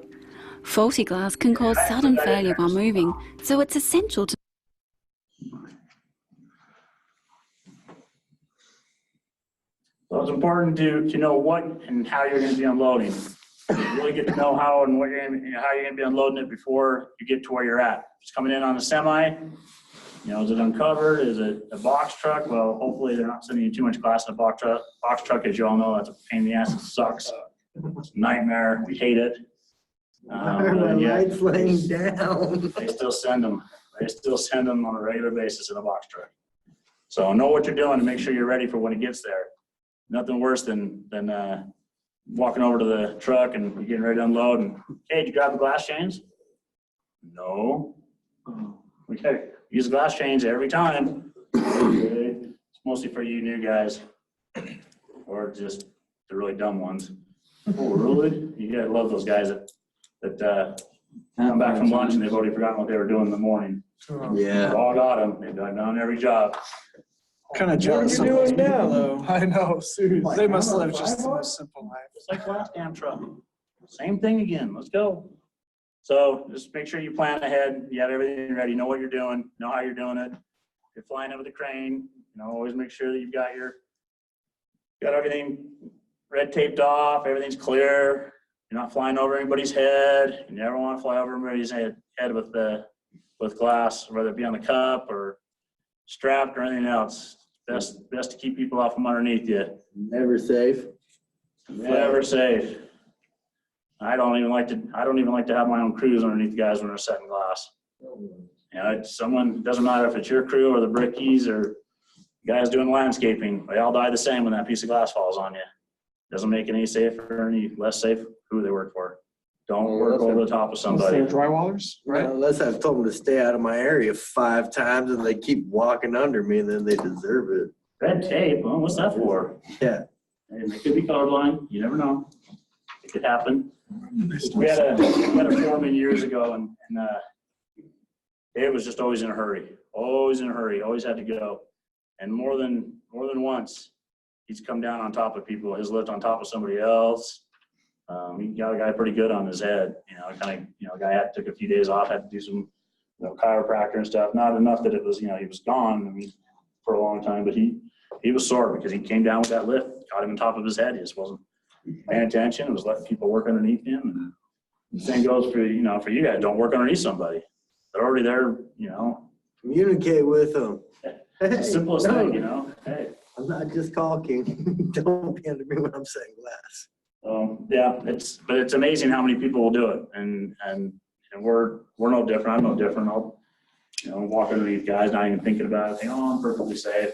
S10: Faulty glass can cause sudden failure while moving, so it's essential to
S2: So it's important to know what and how you're going to be unloading. You really get to know how and what you're going to, how you're going to be unloading it before you get to where you're at. If it's coming in on a semi, is it uncovered? Is it a box truck? Well, hopefully they're not sending you too much glass in a box truck. Box truck, as you all know, that's a pain in the ass. It sucks. It's a nightmare. We hate it.
S6: Lights laying down.
S2: They still send them. They still send them on a regular basis in a box truck. So know what you're doing to make sure you're ready for when it gets there. Nothing worse than walking over to the truck and you're getting ready to unload and, hey, did you grab the glass chains? No. Okay, use the glass chains every time. It's mostly for you new guys or just the really dumb ones. Oh, really? You gotta love those guys that come back from lunch and they've already forgotten what they were doing in the morning.
S6: Yeah.
S2: All got them. They've done every job.
S8: Kind of jealous of those people, though. I know, seriously.
S2: Like,
S8: They must live just the most simple life.
S2: It's like last damn truck. Same thing again. Let's go. So just make sure you plan ahead. You have everything ready. Know what you're doing. Know how you're doing it. If you're flying over the crane, always make sure that you've got everything red taped off. Everything's clear. You're not flying over anybody's head. You never want to fly over anybody's head with glass, whether it be on the cup or strapped or anything else. Best to keep people off from underneath you.
S6: Never safe.
S2: Never safe. I don't even like to have my own crews underneath the guys when they're setting glass. It doesn't matter if it's your crew or the brickies or guys doing landscaping. They all die the same when that piece of glass falls on you. Doesn't make it any safer or any less safe who they work for. Don't work over the top of somebody.
S8: Drywallers, right?
S6: Unless I've told them to stay out of my area 5 times and they keep walking under me and then they deserve it.
S2: Red tape, well, what's that for?
S6: Yeah.
S2: And it could be colorblind, you never know. It could happen. We had a foreman years ago and it was just always in a hurry, always had to go. And more than once, he's come down on top of people, his lift on top of somebody else. He got a guy pretty good on his head, a guy took a few days off, had to do some chiropractor and stuff. Not enough that it was, he was gone for a long time, but he was sore because he came down with that lift, got him on top of his head. He just wasn't paying attention. It was letting people work underneath him. And the same goes for you guys. Don't work underneath somebody. They're already there,
S6: Communicate with them.
S2: The simplest thing, hey.
S6: I'm not just talking. Don't be under me when I'm setting glass.
S2: Yeah, it's amazing how many people will do it, and we're no different. I'm no different. I'll walk underneath guys, not even thinking about it, think, oh, I'm perfectly safe.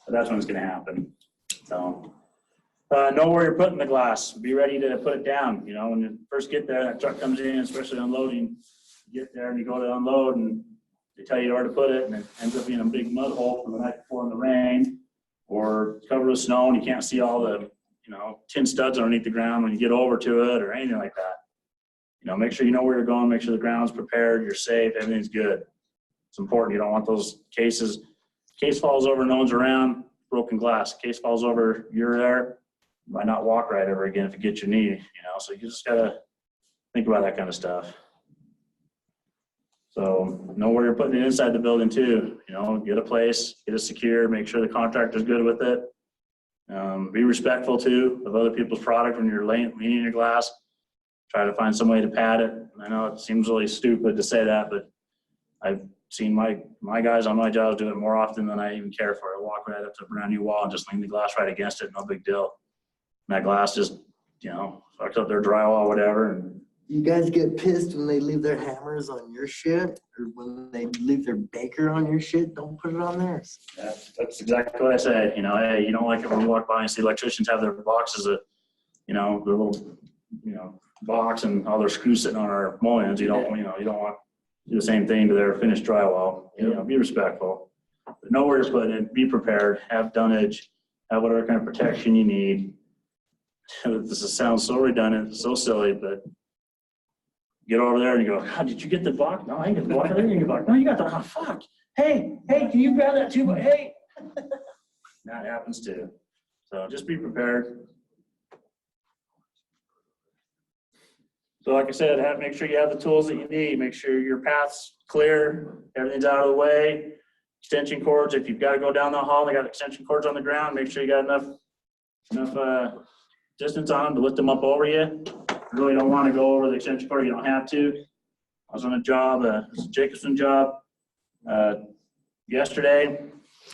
S2: But that's when it's going to happen. So know where you're putting the glass. Be ready to put it down. When you first get there, that truck comes in, especially unloading. You get there and you go to unload, and they tell you where to put it, and it ends up being a big mud hole from the night before in the rain, or covered with snow, and you can't see all the tin studs underneath the ground when you get over to it or anything like that. Make sure you know where you're going, make sure the ground's prepared, you're safe, everything's good. It's important. You don't want those cases. Case falls over, no one's around, broken glass. Case falls over, you're there. You might not walk right ever again if you get your knee, so you just gotta think about that kind of stuff. So know where you're putting it inside the building too. Get a place, get it secure, make sure the contractor's good with it. Be respectful too of other people's product when you're leaning your glass. Try to find some way to pad it. I know it seems really stupid to say that, but I've seen my guys on my job do it more often than I even care for. I walk right up to a brand new wall and just lean the glass right against it, no big deal. And that glass just, fucks up their drywall, whatever. And
S6: You guys get pissed when they leave their hammers on your shit, or when they leave their baker on your shit? Don't put it on theirs.
S2: that's exactly what I say. Hey, you don't like it when you walk by and see electricians have their boxes of, their little, box and all their screws sitting on our mullions. You don't want to do the same thing to their finished drywall. Be respectful. But know where to put it. Be prepared. Have dunnage. Have whatever kind of protection you need. This sounds so redundant, so silly, but get over there and you go, God, did you get the box? No, I ain't get the box. I didn't get the box. No, you got the, oh, fuck. Hey, can you grab that too? But hey, that happens too. So just be prepared. So like I said, make sure you have the tools that you need. Make sure your path's clear, everything's out of the way. Extension cords, if you've got to go down the hall, they got extension cords on the ground. Make sure you got enough distance on them to lift them up over you. You really don't want to go over the extension cord. You don't have to. I was on a job, it's a Jacobson job yesterday,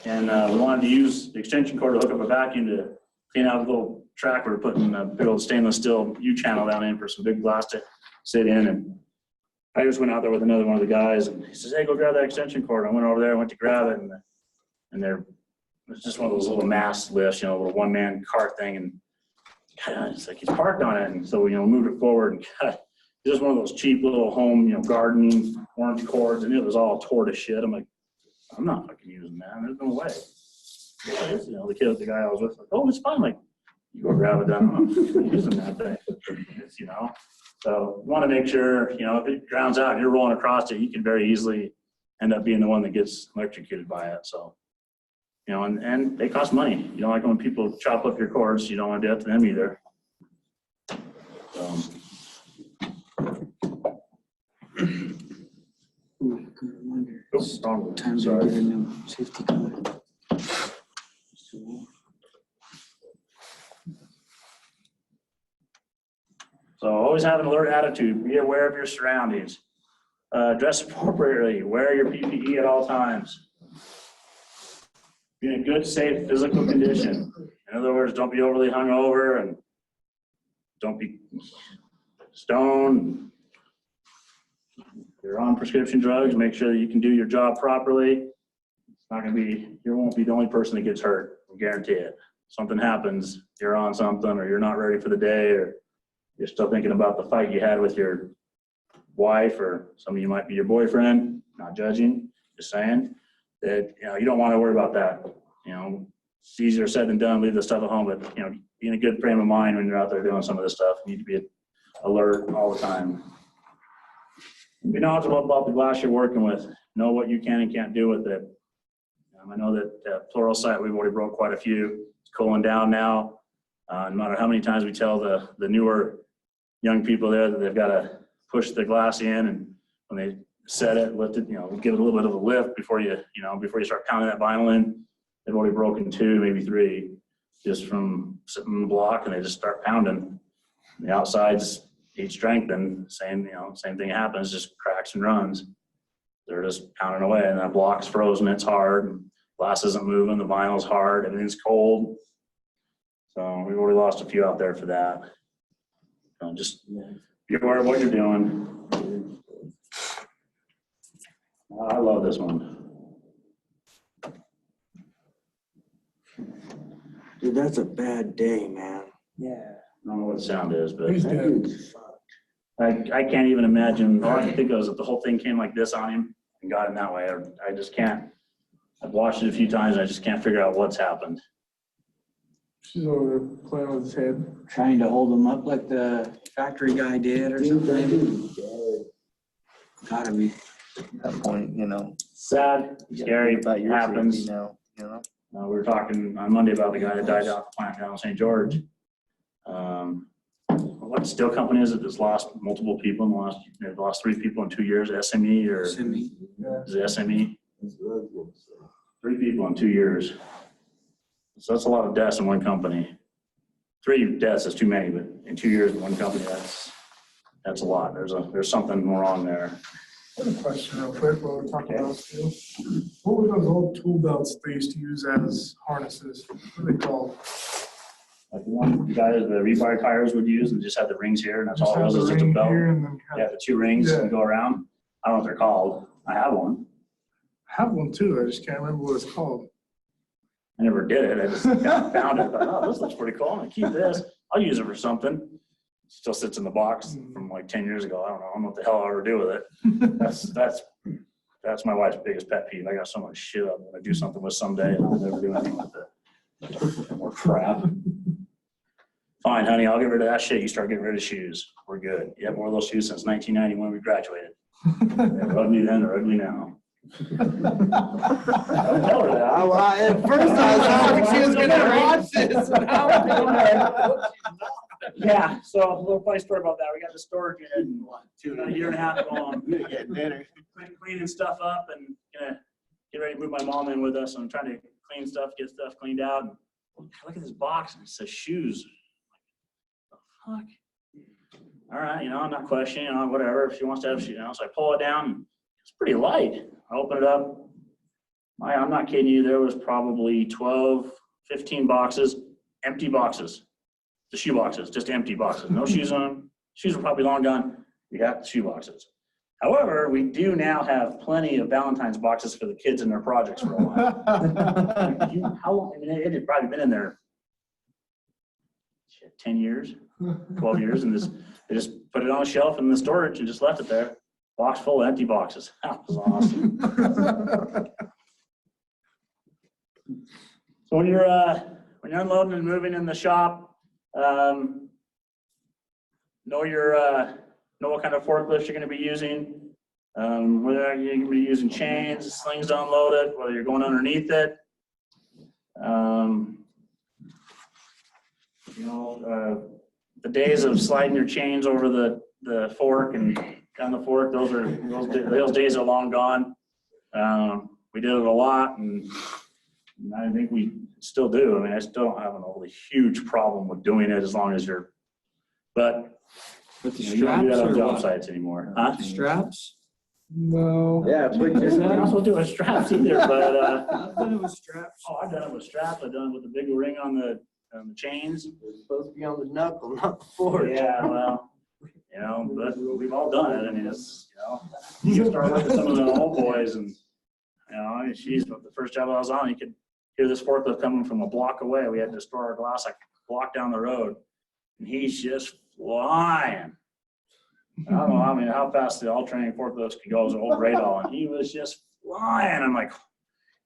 S2: and we wanted to use the extension cord to hook up a vacuum to clean out a little track. We were putting a big old stainless steel U-channel down in for some big glass to sit in. And I just went out there with another one of the guys, and he says, hey, go grab that extension cord. I went over there, went to grab it, and it was just one of those little mast lifts, little one-man cart thing. And it's like he's parked on it. And so we moved it forward, and it's just one of those cheap little home, gardening orange cords, and it was all tore to shit. I'm like, I'm not fucking using that. There's no way. The guy I was with, like, oh, it's fine. Like, you go grab it down. I'm using that thing. It's, so you want to make sure, if it grounds out and you're rolling across it, you can very easily end up being the one that gets electrocuted by it. So, and they cost money. You don't like when people chop up your cords. You don't want to do that to them either.
S1: Time to get a new safety code.
S2: So always have an alert attitude. Be aware of your surroundings. Dress appropriately. Wear your PPE at all times. Be in a good, safe physical condition. In other words, don't be overly hungover and don't be stoned. If you're on prescription drugs, make sure that you can do your job properly. It's not going to be, you won't be the only person that gets hurt. I guarantee it. Something happens, you're on something, or you're not ready for the day, or you're still thinking about the fight you had with your wife, or some of you might be your boyfriend. Not judging, just saying that you don't want to worry about that. It's easier said than done. Leave the stuff at home, but be in a good frame of mind when you're out there doing some of this stuff. You need to be alert all the time. Be knowledgeable about the glass you're working with. Know what you can and can't do with it. I know that at Plural site we've already broke quite a few. It's cooling down now. No matter how many times we tell the newer young people there that they've got to push the glass in, and when they set it, lift it, give it a little bit of a lift before you start pounding that vinyl in. They've already broken 2, maybe 3, just from sitting in the block, and they just start pounding. The outsides each strengthen, same thing happens, just cracks and runs. They're just pounding away, and that block's frozen, it's hard, and glass isn't moving, the vinyl's hard, everything's cold. So we've already lost a few out there for that. Just be aware of what you're doing. I love this one.
S6: Dude, that's a bad day, man.
S1: Yeah.
S2: I don't know what the sound is, but
S8: He's dead.
S2: I can't even imagine. All I can think of is if the whole thing came like this on him and got him that way. I just can't. I've watched it a few times and I just can't figure out what's happened.
S8: She's over there playing with his head.
S1: Trying to hold him up like the factory guy did or something. Gotta be.
S3: At that point, you know.
S2: Sad, scary,
S3: About your
S2: happens.
S3: safety now, you know.
S2: We were talking on Monday about the guy that died out at the plant down in St. George. What steel company is it that's lost multiple people in the last, they've lost 3 people in 2 years, SME or? Is it SME? 3 people in 2 years. So that's a lot of deaths in one company. 3 deaths is too many, but in 2 years in one company, that's a lot. There's something wrong there.
S8: I have a question real quick while we're talking about steel. What were those old tool belts they used to use as harnesses? What are they called?
S2: Like the one the guys, the rebar tires would use and just have the rings here and that's
S8: Just
S2: all it
S8: have
S2: was,
S8: the
S2: is just a
S8: ring
S2: belt.
S8: here and then
S2: Yeah, the 2 rings
S8: Yeah.
S2: and go around. I don't know what they're called. I have one.
S8: I have one too. I just can't remember what it's called.
S2: I never did it. I just found it. Thought, oh, this looks pretty cool. I'm gonna keep this. I'll use it for something. Still sits in the box from like 10 years ago. I don't know what the hell I'll ever do with it. That's my wife's biggest pet peeve. I got so much shit I'm gonna do something with someday and I'll never do anything with it. More crap. Fine, honey, I'll get rid of that shit. You start getting rid of shoes. We're good. You have more of those shoes since 1990 when we graduated. They're ugly then, they're ugly now. I'll tell her that.
S6: At first I was hoping she was gonna watch this. and now I'm doing it.
S2: Yeah, so a little funny story about that. We got the storage unit about a year and a half ago. Cleaning stuff up and gonna get ready to move my mom in with us. I'm trying to clean stuff, get stuff cleaned out. And I look at this box and it says shoes. I'm like, the fuck? All right, I'm not questioning, whatever. If she wants to have shoes, so I pull it down. And it's pretty light. I open it up. I'm not kidding you. There was probably 12, 15 boxes, empty boxes. The shoe boxes, just empty boxes, no shoes on them. Shoes were probably long gone. We got the shoe boxes. However, we do now have plenty of Valentine's boxes for the kids and their projects for a while. How long? I mean, it had probably been in there 10 years, 12 years, and they just put it on a shelf in the storage and just left it there. Box full of empty boxes. That was awesome. So when you're unloading and moving in the shop, know what kind of forklifts you're going to be using, whether you're going to be using chains, slings to unload it, whether you're going underneath it. The days of sliding your chains over the fork and down the fork, those days are long gone. We did it a lot, and I think we still do. I mean, I still don't have an overly huge problem with doing it as long as but
S1: With the
S2: you don't do
S1: straps
S2: that on
S1: or
S2: job
S1: what?
S2: sites anymore. Huh?
S1: Straps?
S8: No.
S6: Yeah, put
S2: You're not
S6: your,
S2: supposed to do it with straps either, but
S1: I've done it with straps.
S2: oh, I've done it with straps. I've done it with the big ring on the chains.
S6: it's supposed to be on the knuckle, not the fork.
S2: Yeah, well, but we've all done it. I mean, it's, you start looking at some of the old boys and, she's the first job I was on, you could hear this forklift coming from a block away. We had to store our glass like a block down the road and he's just flying. I don't know, how fast the all-terrain forklifts can go as an old radar, and he was just flying. I'm like,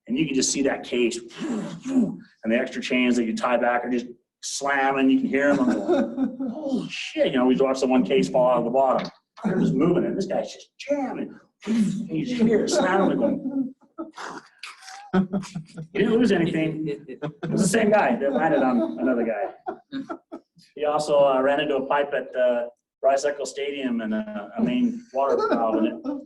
S2: and you can just see that case and the extra chains that you tie back are just slamming. You can hear them. I'm going, holy shit. We watched the one case fall out of the bottom. They're just moving, and this guy's just jamming. And you just hear it slamming and going. He didn't lose anything. It was the same guy that landed on another guy. He also ran into a pipe at Bicycle Stadium and a main water valve in it. And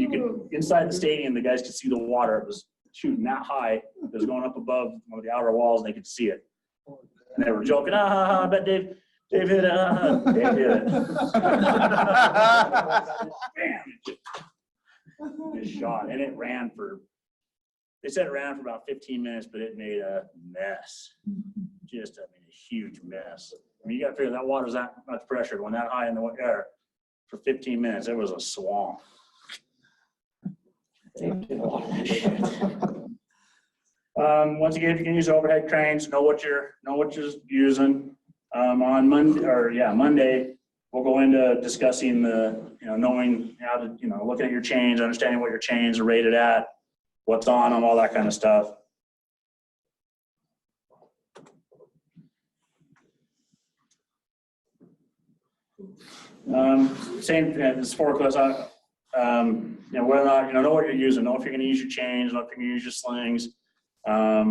S2: you could, inside the stadium, the guys could see the water. It was shooting that high. It was going up above one of the outer walls, and they could see it. And they were joking, I bet Dave hit it. Dave hit it. Bam! Just shot. And it ran they said it ran for about 15 minutes, but it made a mess. Just, a huge mess. You got to figure that water's that much pressure going that high in the air for 15 minutes. It was a swamp. Once again, if you can use overhead cranes, know what you're using. On Monday, we'll go into discussing knowing how to, looking at your chains, understanding what your chains are rated at, what's on them, all that kind of stuff. Same, this forklift, you know, whether or not, know what you're using, know if you're gonna use your chains, know if you're gonna use your slings. I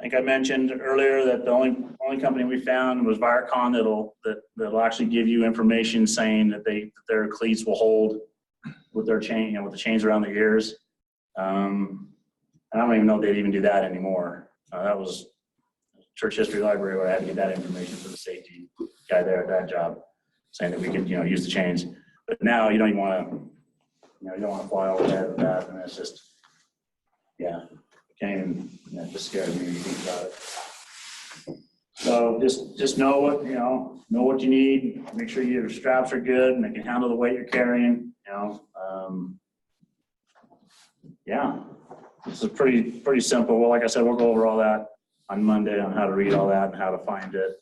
S2: think I mentioned earlier that the only company we found was Viacom that'll actually give you information saying that their cleats will hold with their chain, with the chains around their ears. I don't even know if they'd even do that anymore. That was church history library where I had to get that information for the safety guy there at that job, saying that we could, use the chains. But now you don't even want to, you don't want to fly overhead with that, and it's just, yeah, can't even, it just scares me when you think about it. So just know what, know what you need. Make sure your straps are good and they can handle the weight you're carrying. Yeah, this is pretty simple. Well, like I said, we'll go over all that on Monday on how to read all that and how to find it.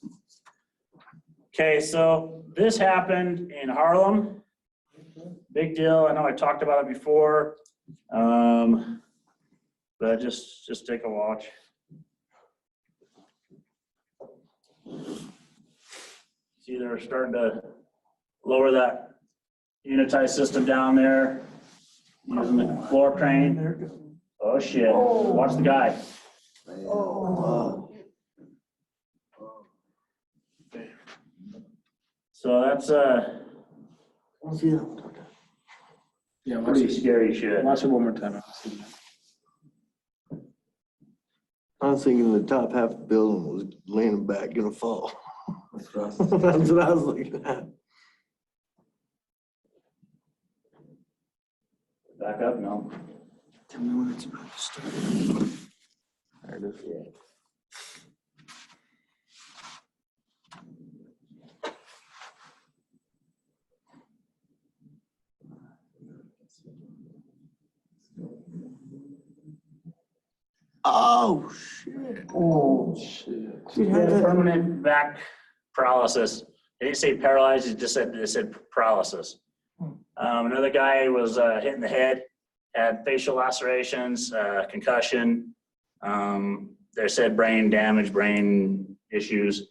S2: Okay, so this happened in Harlem. Big deal. I know I talked about it before, but just take a watch. See, they're starting to lower that unitized system down there using the floor crane. Oh shit! Watch the guy. So that's
S5: Yeah,
S2: pretty scary shit.
S5: watch it one more time.
S6: I was thinking the top half of the building was laying back, gonna fall. That's what I was looking at.
S2: Back up, no.
S1: Tell me when it's about to start.
S6: There it is.
S2: Yeah.
S6: Oh, shit.
S1: Oh, shit.
S2: He had permanent back paralysis. They didn't say paralyzed, they said paralysis. Another guy was hit in the head, had facial lacerations, concussion. They said brain damage, brain issues.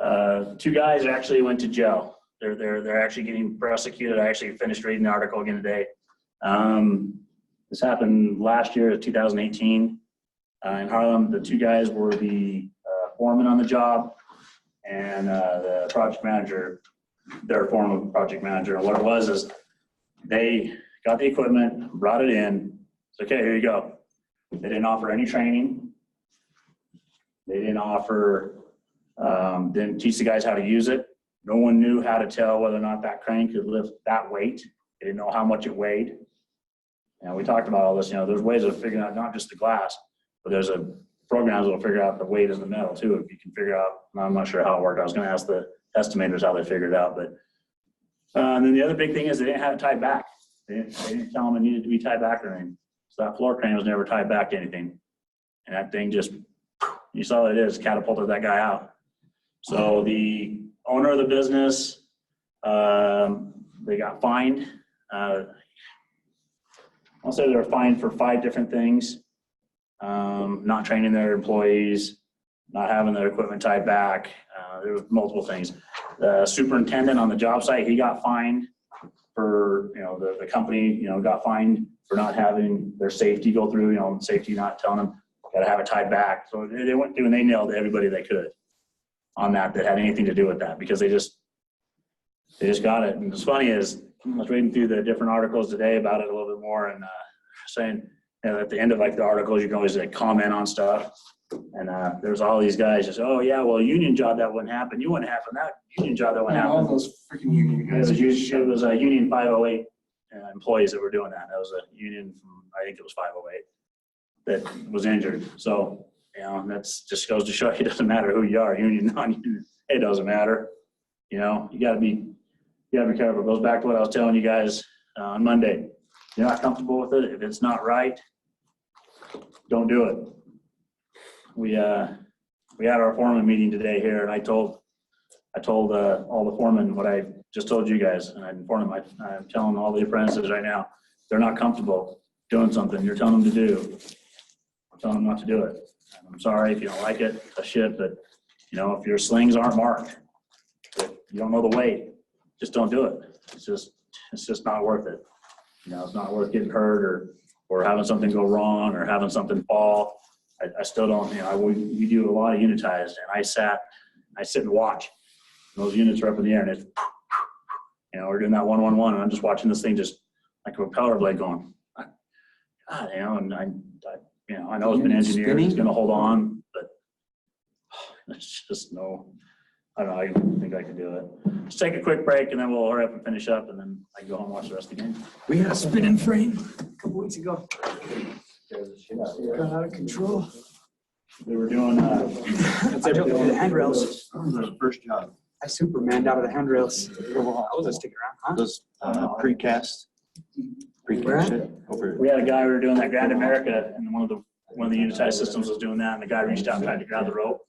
S2: 2 guys actually went to jail. They're actually getting prosecuted. I actually finished reading the article again today. This happened last year, 2018. In Harlem, the 2 guys were the foreman on the job and the project manager, their foreman project manager. And what it was is they got the equipment, brought it in. It's okay, here you go. They didn't offer any training. They didn't offer, didn't teach the guys how to use it. No one knew how to tell whether or not that crane could lift that weight. They didn't know how much it weighed. And we talked about all this, there's ways of figuring out not just the glass, but there's a programs that will figure out the weight in the metal too. If you can figure out, I'm not sure how it worked. I was going to ask the estimators how they figured it out, but and then the other big thing is they didn't have it tied back. They didn't tell them it needed to be tied back or anything. So that floor crane was never tied back to anything, and that thing just, you saw what it is, catapulted that guy out. So the owner of the business, they got fined. I'll say they were fined for 5 different things. Not training their employees, not having their equipment tied back. There was multiple things. The superintendent on the job site, he got fined for, the company, got fined for not having their safety go through, safety not telling them, got to have it tied back. So they went through and they nailed everybody they could on that had anything to do with that, because they just got it. And what's funny is I was reading through the different articles today about it a little bit more, and saying, at the end of the articles, you can always comment on stuff. And there's all these guys just, oh yeah, well, union job that wouldn't happen. You wouldn't happen. That union job that wouldn't happen.
S8: All those freaking union guys.
S2: It was a union 508 employees that were doing that. That was a union from, I think it was 508, that was injured. So, that's just goes to show you, it doesn't matter who you are, union, non-union, it doesn't matter. You gotta be careful. It goes back to what I was telling you guys on Monday. If you're not comfortable with it, if it's not right, don't do it. We had our foreman meeting today here, and I told all the foremen what I just told you guys, and I informed them. I'm telling all the apprentices right now, they're not comfortable doing something you're telling them to do. I'm telling them not to do it. And I'm sorry if you don't like it, that's shit, but if your slings aren't marked, if you don't know the weight, just don't do it. It's just not worth it. You know, it's not worth getting hurt or having something go wrong or having something fall. I still don't, you know, we do a lot of unitized, and I sit and watch. And those units are up in the air, and it's, you know, we're doing that 1-1-1, and I'm just watching this thing just like a propeller blade going, God, you know, and I know it's been engineered, it's gonna hold on, but it's just no, I don't know, I think I can do it. Let's take a quick break, and then we'll hurry up and finish up, and then I can go home and watch the rest of the game.
S1: We had a spinning frame a couple weeks ago. Got out of control.
S2: We were doing,
S1: I jumped over the handrails.
S3: That was our first job.
S1: I Supermaned out of the handrails. I was a stick around, huh?
S3: Those precast shit over.
S2: we had a guy, we were doing that Grand America, and one of the unitized systems was doing that, and the guy reached out and tried to grab the rope.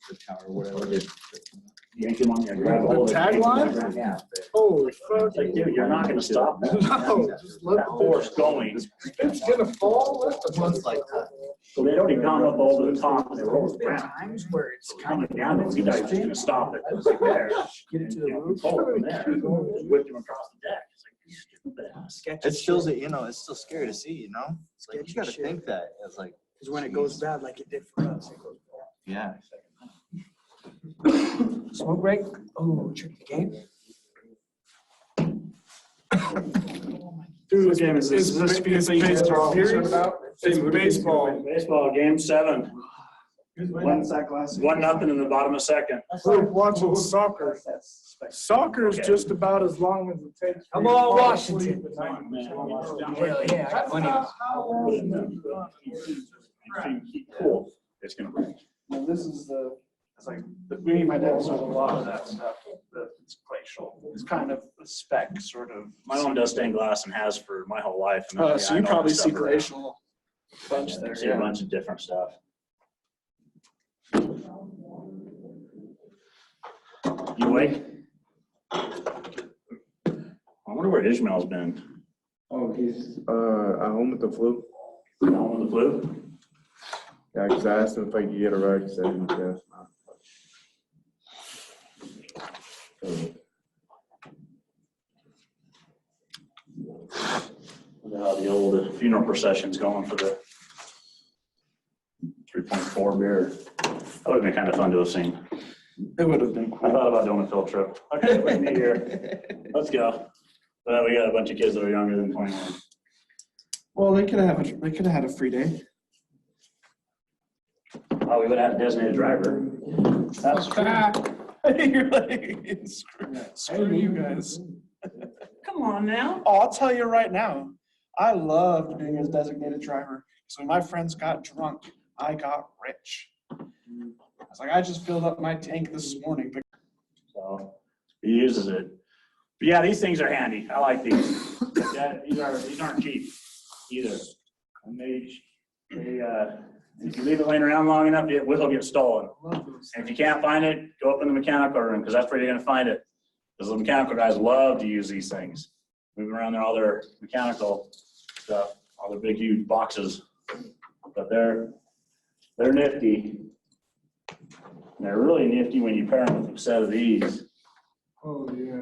S2: Yanked him on there, grabbed a hold of it.
S8: Tagline?
S2: Yeah.
S8: Holy fuck.
S2: It's like, dude, you're not gonna stop that.
S8: No, just let
S2: That force going.
S8: It's gonna fall. Let the ones like that.
S2: So they'd already gone up over the top, and they were over the ground.
S1: Times where it's
S2: Coming down, and you guys just gonna stop it. It was like there.
S1: Get it to the roof.
S2: Pull it from there. Just whipped him across the deck. It's like, you stupid ass.
S1: Sketchy
S3: It still, you know, it's still scary to see, you know? It's like, you
S1: Sketchy
S3: gotta
S1: shit.
S3: think that, it's like,
S1: because when it goes bad like it did for us, it goes bad.
S3: yeah.
S1: Smoke break. Oh, check the game.
S8: Dude,
S4: What game is this? Is this baseball?
S8: It's baseball.
S2: Baseball, game 7. 1-0 in the bottom of second.
S8: We're watching soccer. Soccer is
S2: Okay.
S8: just about as long as it takes.
S1: Come
S8: for you to
S1: on,
S8: fall
S1: Washington.
S8: asleep.
S1: Hell yeah.
S8: That's
S1: Funny.
S8: not how long.
S2: Keep cool. It's gonna break.
S4: Well, this is it's like, me and my dad sold a lot of that stuff, it's glacial. It's kind of a spec, sort of.
S2: My mom does stained glass and has for my whole life. And
S4: So
S2: I
S4: you
S2: know
S4: probably
S2: that
S4: see
S2: stuff around.
S4: glacial bunch
S2: I
S4: there,
S2: see a bunch of different stuff. You awake? I wonder where Ishmael's been.
S11: Oh, he's at home with the flu.
S2: Down with the flu?
S11: Yeah, because I asked him if I could get a ride. He said yes.
S2: Wonder how the old funeral procession's going for the 3.4 beer. That would have been kind of fun to have seen.
S4: It would have been
S2: I
S4: cool.
S2: thought about doing a field trip. Okay, with me here. Let's go. But we got a bunch of kids that are younger than 21.
S4: Well, they could have had a free day.
S2: Oh, we would have had a designated driver. That's true.
S4: You're like, screw you guys.
S2: Come on now.
S4: Oh, I'll tell you right now, I loved being a designated driver. So when my friends got drunk, I got rich. I was like, I just filled up my tank this morning.
S2: So he uses it. But yeah, these things are handy. I like these. Yeah, these aren't cheap either. And if you leave it laying around long enough, it will get stolen. And if you can't find it, go up in the mechanical room, because that's where you're gonna find it. Because the mechanical guys love to use these things. Moving around there, all their mechanical stuff, all their big huge boxes. But they're nifty. And they're really nifty when you pair them with a set of these.
S8: Oh, yeah.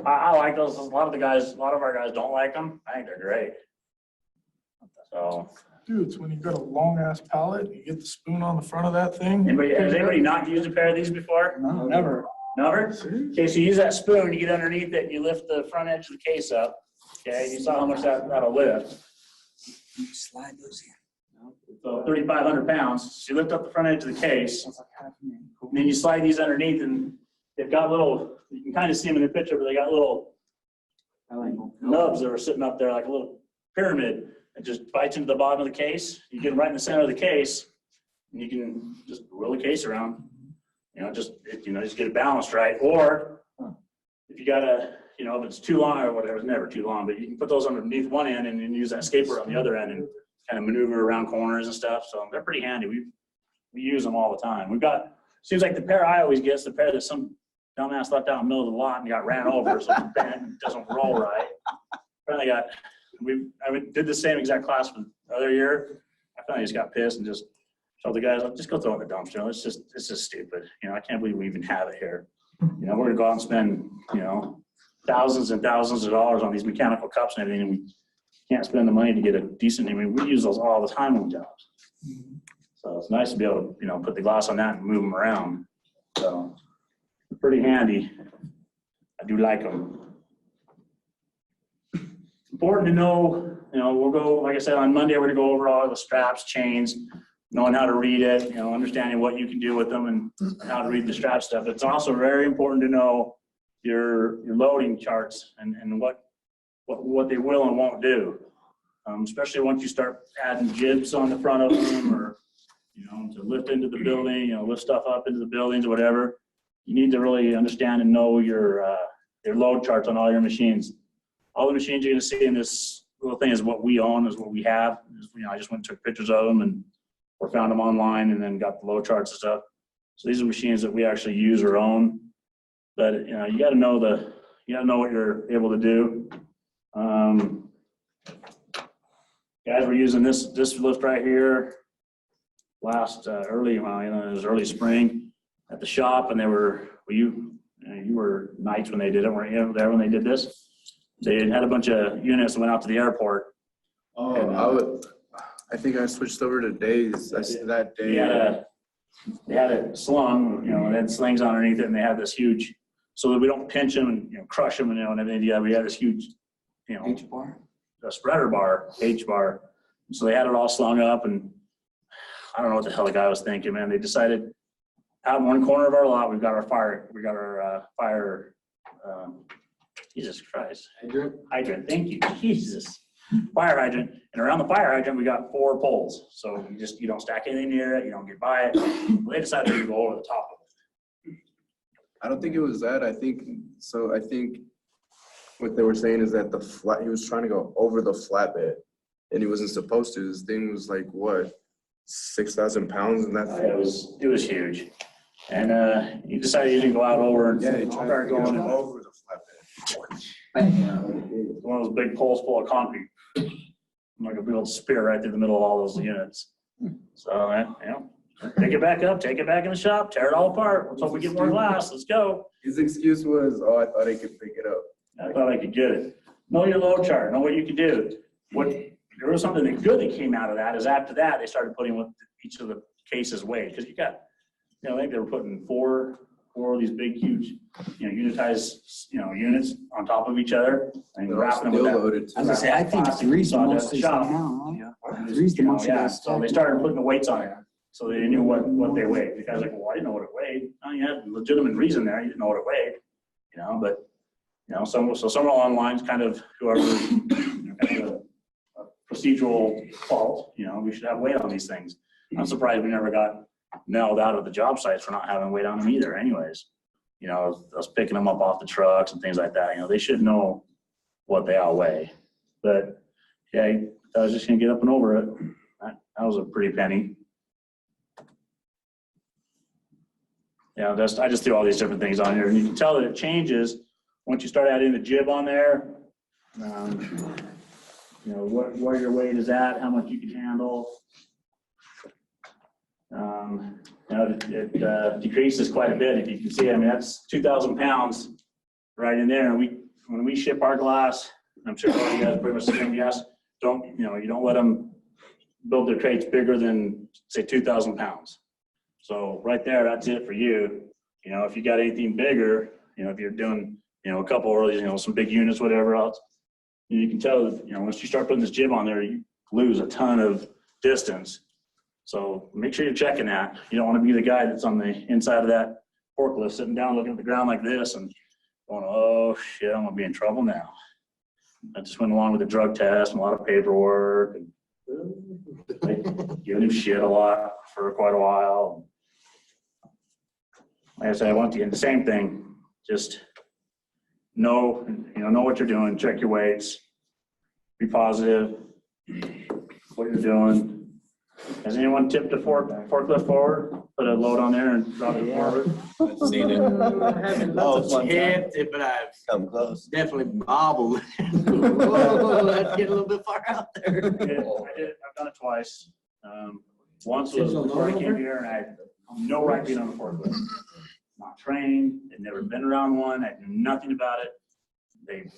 S2: I like those. A lot of our guys don't like them. I think they're great. So,
S8: Dude, it's when you got a long ass pallet, you get the spoon on the front of that thing.
S2: has anybody not used a pair of these before?
S4: No, never.
S2: Never? Okay, so you use that spoon, you get underneath it, and you lift the front edge of the case up. Okay, you saw how much that'll lift.
S1: You slide those in.
S2: So 3,500 pounds. So you lift up the front edge of the case, and then you slide these underneath, and they've got little, you can kind of see them in the picture, but they got little nubs that are sitting up there like a little pyramid. It just bites into the bottom of the case. You get them right in the center of the case, and you can just roll the case around. Just get it balanced right. Or if you got if it's too long or whatever, it's never too long, but you can put those underneath one end and then use that skateboard on the other end and kind of maneuver around corners and stuff. So they're pretty handy. We use them all the time. Seems like the pair I always get is the pair that some dumbass left out in the middle of the lot and got ran over, so it's bent and doesn't roll right. I did the same exact class for the other year. I finally just got pissed and just told the guys, just go throw it in the dumpster. It's just stupid. I can't believe we even have it here. You know, we're gonna go out and spend, you know, thousands and thousands of dollars on these mechanical cups and everything, and we can't spend the money to get a decent, I mean, we use those all the time on jobs. So it's nice to be able to, you know, put the glass on that and move them around. So pretty handy. I do like them. Important to know, you know, we'll go, like I said, on Monday, we're gonna go over all the straps, chains, knowing how to read it, you know, understanding what you can do with them and how to read the strap stuff. It's also very important to know your loading charts and what they will and won't do. Especially once you start adding jibs on the front of them, or, you know, to lift into the building, you know, lift stuff up into the buildings or whatever. You need to really understand and know your load charts on all your machines. All the machines you're gonna see in this little thing is what we own, is what we have. You know, I just went and took pictures of them or found them online and then got the load charts and stuff. So these are machines that we actually use or own. But, you know, you gotta know what you're able to do. Guys were using this lift right here last early, well, you know, it was early spring at the shop, and they were, you were nights when they did it, weren't you there when they did this? They had a bunch of units that went out to the airport.
S11: Oh,
S2: And,
S11: I think I switched over to days. That day.
S2: They had it slung, you know, and had slings underneath it, and they had this huge, so that we don't pinch them and, you know, crush them and, you know, and everything. Yeah, we had this huge, you know,
S1: H-bar?
S2: a spreader bar, H-bar. So they had it all slung up, and I don't know what the hell the guy was thinking, man. They decided out in one corner of our lot, we've got our fire, Jesus Christ. Hydrant, thank you, Jesus. Fire hydrant, and around the fire hydrant, we got 4 poles. So you don't stack anything near it, you don't get by it. Well, they decided to go over the top of it.
S11: I don't think it was that. I think what they were saying is that he was trying to go over the flatbed, and he wasn't supposed to. This thing was like, what, 6,000 pounds, and
S2: It was huge. And he decided he didn't go out over and start going
S11: over the flatbed.
S2: one of those big poles full of concrete, like a big old spear right through the middle of all those units. So, you know, pick it back up, take it back in the shop, tear it all apart. Let's hope we get more glass. Let's go.
S11: His excuse was, oh, I thought I could pick it up.
S2: I thought I could get it. Know your load chart. Know what you can do. There was something that good that came out of that is after that they started putting what each of the cases weighed, because you got, you know, I think they were putting four of these big, huge, you know, unitized, you know, units on top of each other and wrapping them with that.
S11: Loaded
S1: I was gonna say, I think three's the most they sell now, huh? Three's the most.
S2: Yeah, so they started putting the weights on it, so they knew what they weighed. The guy's like, well, I didn't know what it weighed. Oh, you had a legitimate reason there. You didn't know what it weighed, you know. But you know, some online's kind of whoever, you know, kind of a procedural fault. You know, we should have weight on these things. I'm surprised we never got nailed out of the job sites for not having weight on them either. Anyways, you know, us picking them up off the trucks and things like that. You know, they should know what they all weigh. But yeah, I was just gonna get up and over it. That was a pretty penny. Yeah, I just threw all these different things on here, and you can tell that it changes once you start adding the jib on there. You know, where your weight is at, how much you can handle. You know, it decreases quite a bit. If you can see, I mean, that's 2,000 pounds right in there. And when we ship our glass, I'm sure all you guys pretty much saying yes. You don't let them build their crates bigger than, say, 2,000 pounds. So right there, that's it for you. You know, if you got anything bigger, you know, if you're doing, you know, a couple of, you know, some big units, whatever else, you can tell that, you know, once you start putting this jib on there, you lose a ton of distance. So make sure you're checking that. You don't want to be the guy that's on the inside of that forklift sitting down looking at the ground like this and going, oh shit, I'm gonna be in trouble now. I just went along with the drug test and a lot of paperwork, and they giving him shit a lot for quite a while. Like I said, I want you the same thing. Just know what you're doing. Check your weights. Be positive. What you're doing. Has anyone tipped a forklift forward? Put a load on there and drop it forward?
S6: I've seen it. Oh, tipped it, but I've come close. Definitely bobbled. Whoa, let's get a little bit far out there.
S2: I've done it twice. Once was before I came here, and I have no right being on the forklift. not trained, they'd never been around one, I knew nothing about it. They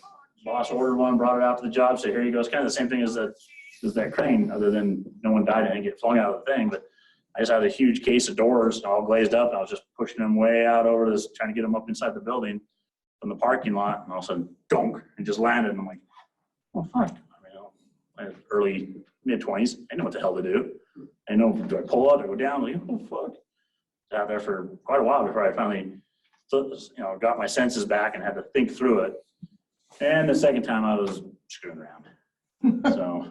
S2: boss ordered one, brought it out to the job, said, here you go. It's kind of the same thing as that crane, other than no one died and get flung out of the thing. But I just had a huge case of doors all glazed up, and I was just pushing them way out over this, trying to get them up inside the building from the parking lot, and all of a sudden, donk, and just landed. And I'm like, oh, fuck. I was early, mid-20s. I know what the hell to do. I know, do I pull up or go down? Like, oh, fuck. I was out there for quite a while before I finally, got my senses back and had to think through it. And the second time I was screwing around. So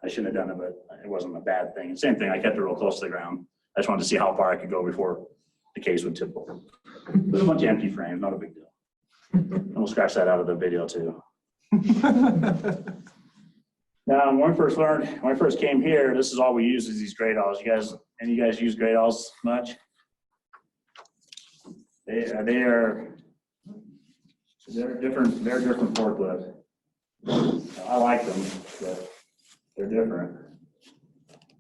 S2: I shouldn't have done it, but it wasn't a bad thing. Same thing, I kept it real close to the ground. I just wanted to see how far I could go before the case would tip over. There's a bunch of empty frames, not a big deal. And we'll scratch that out of the video too. Now, when I first came here, this is all we use is these Gradals. Any of you guys use Gradals much? They're different forklifts. I like them, but they're different.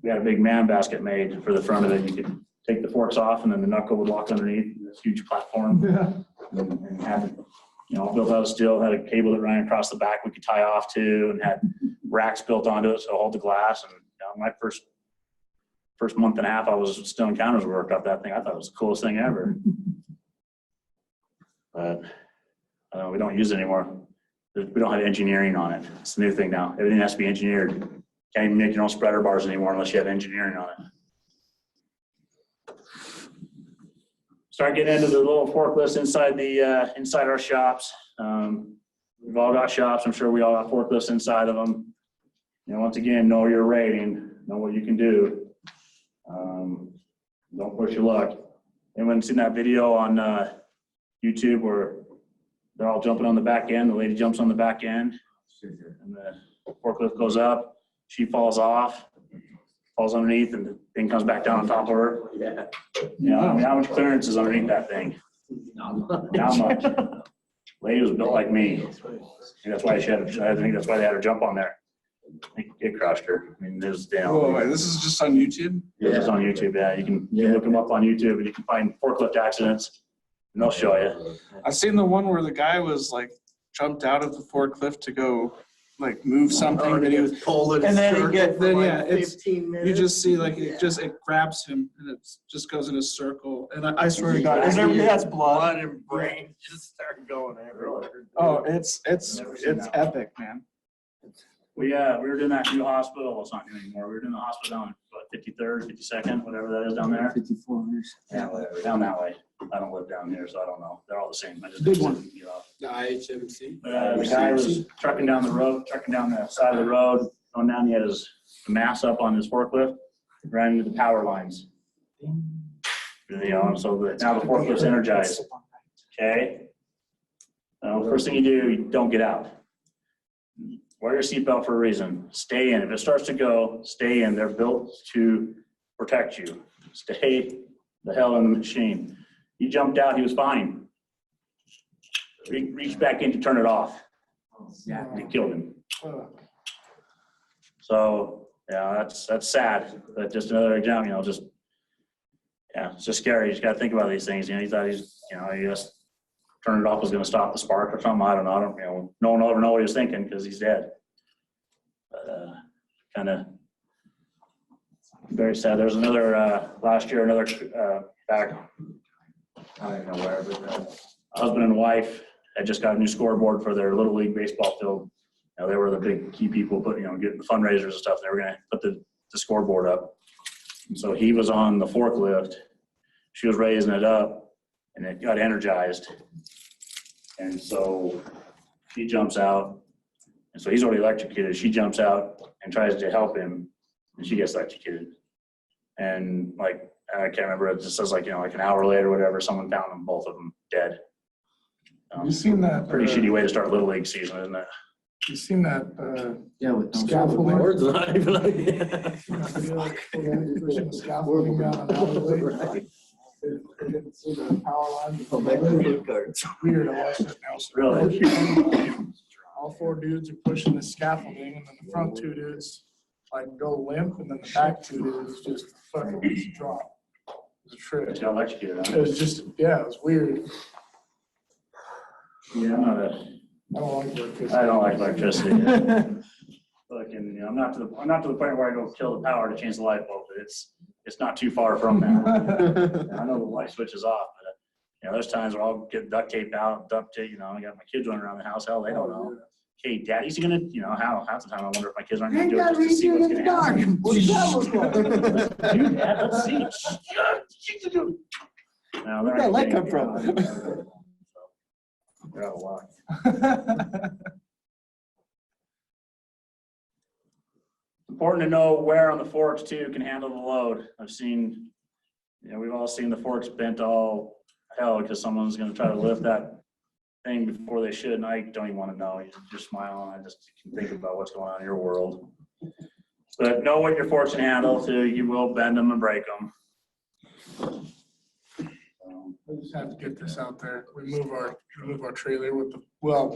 S2: We had a big man basket made for the front of it. You could take the forks off and then the knuckle would lock underneath this huge platform. Yeah. And had it, all built out of steel, had a cable that ran across the back we could tie off to, and had racks built onto it to hold the glass. And my first month and a half, I was still in counters work off that thing. I thought it was the coolest thing ever. But we don't use it anymore. We don't have engineering on it. It's the new thing now. Everything has to be engineered. Can't even make your own spreader bars anymore unless you have engineering on it. Start getting into the little forklifts inside our shops. We've all got shops. I'm sure we all got forklifts inside of them. Once again, know your rating, know what you can do. Don't push your luck. Anyone seen that video on YouTube where they're all jumping on the back end? The lady jumps on the back end, and the forklift goes up. She falls off, falls underneath, and the thing comes back down on top of her. Yeah. How much clearance is underneath that thing? Not much. Lady was built like me. That's why I think that's why they had her jump on there. I think it crushed her. I mean, there's
S4: Whoa, wait, this is just on YouTube?
S2: Yeah, it's on YouTube. Yeah, you can look them up on YouTube, and you can find forklift accidents, and they'll show you.
S4: I've seen the one where the guy was like jumped out of the forklift to go like move something, and he was
S6: pulled
S4: and then it's 15 minutes. You just see like it grabs him and it just goes in a circle. And I swear to God, that's blood
S6: and brain just start going everywhere.
S4: Oh, it's epic, man.
S2: We were doing that new hospital. Well, it's not new anymore. We were doing the hospital down 53rd, 52nd, whatever that is down there.
S1: 5400s.
S2: Yeah, whatever. Down that way. I don't live down here, so I don't know. They're all the same. I just
S1: Big one.
S5: The IHMC.
S2: The guy was trucking down the side of the road, going down. He had his mass up on his forklift, ran into the power lines. So now the forklift's energized. Okay. First thing you don't get out. Wear your seatbelt for a reason. Stay in. If it starts to go, stay in. They're built to protect you. Stay the hell in the machine. He jumped out. He was fine. Reached back in to turn it off. Yeah, it killed him. So yeah, that's sad. But just another example. It's just scary. You just got to think about these things. He thought he just turned it off was going to stop the spark or something. I don't know. No one will ever know what he was thinking because he's dead. But kind of very sad. There was another last year, back, I don't know where, but husband and wife had just got a new scoreboard for their little league baseball field. They were the big key people, getting the fundraisers and stuff. They were going to put the scoreboard up. And so he was on the forklift. She was raising it up, and it got energized. And so he jumps out. And so he's already electrocuted. She jumps out and tries to help him, and she gets electrocuted. And I can't remember, it just says like an hour later or whatever, someone found them, both of them dead.
S8: You seen that?
S2: Pretty shitty way to start Little League season, isn't it?
S8: You seen that?
S1: With
S8: scaffolding.
S6: Words not even like that.
S8: Pushing scaffolding down an alleyway.
S6: Right.
S8: They didn't see the power line.
S6: Cards.
S8: Weird, I watched it now.
S2: Really?
S8: All four dudes are pushing the scaffolding, and then the front two dudes go limp, and then the back two dudes just fucking drop. was a trip.
S2: It's got electrocuted,
S8: It
S2: huh?
S8: was just, yeah, it was weird.
S2: Yeah, I'm not a,
S8: I don't like electricity.
S2: I don't like electricity. Looking, I'm not to the point where I go kill the power to change the light bulb, but it's not too far from that. I know the light switch is off, but there's times where I'll get duct tape out, duct tape, I got my kids running around the house, hell, they don't know. Hey, Daddy's gonna, half the time I wonder if my kids aren't gonna do it just to see what's gonna happen.
S1: What's that look like?
S2: Dude, Dad, let's see. No,
S1: Where'd that light come from?
S2: They're out of luck. Important to know where on the forks too can handle the load. I've seen, we've all seen the forks bent all hell because someone's gonna try to lift that thing before they should, and I don't even want to know. You just smile and I just can think about what's going on in your world. But know what your forks can handle too. You will bend them and break them.
S8: We just have to get this out there. We move our trailer with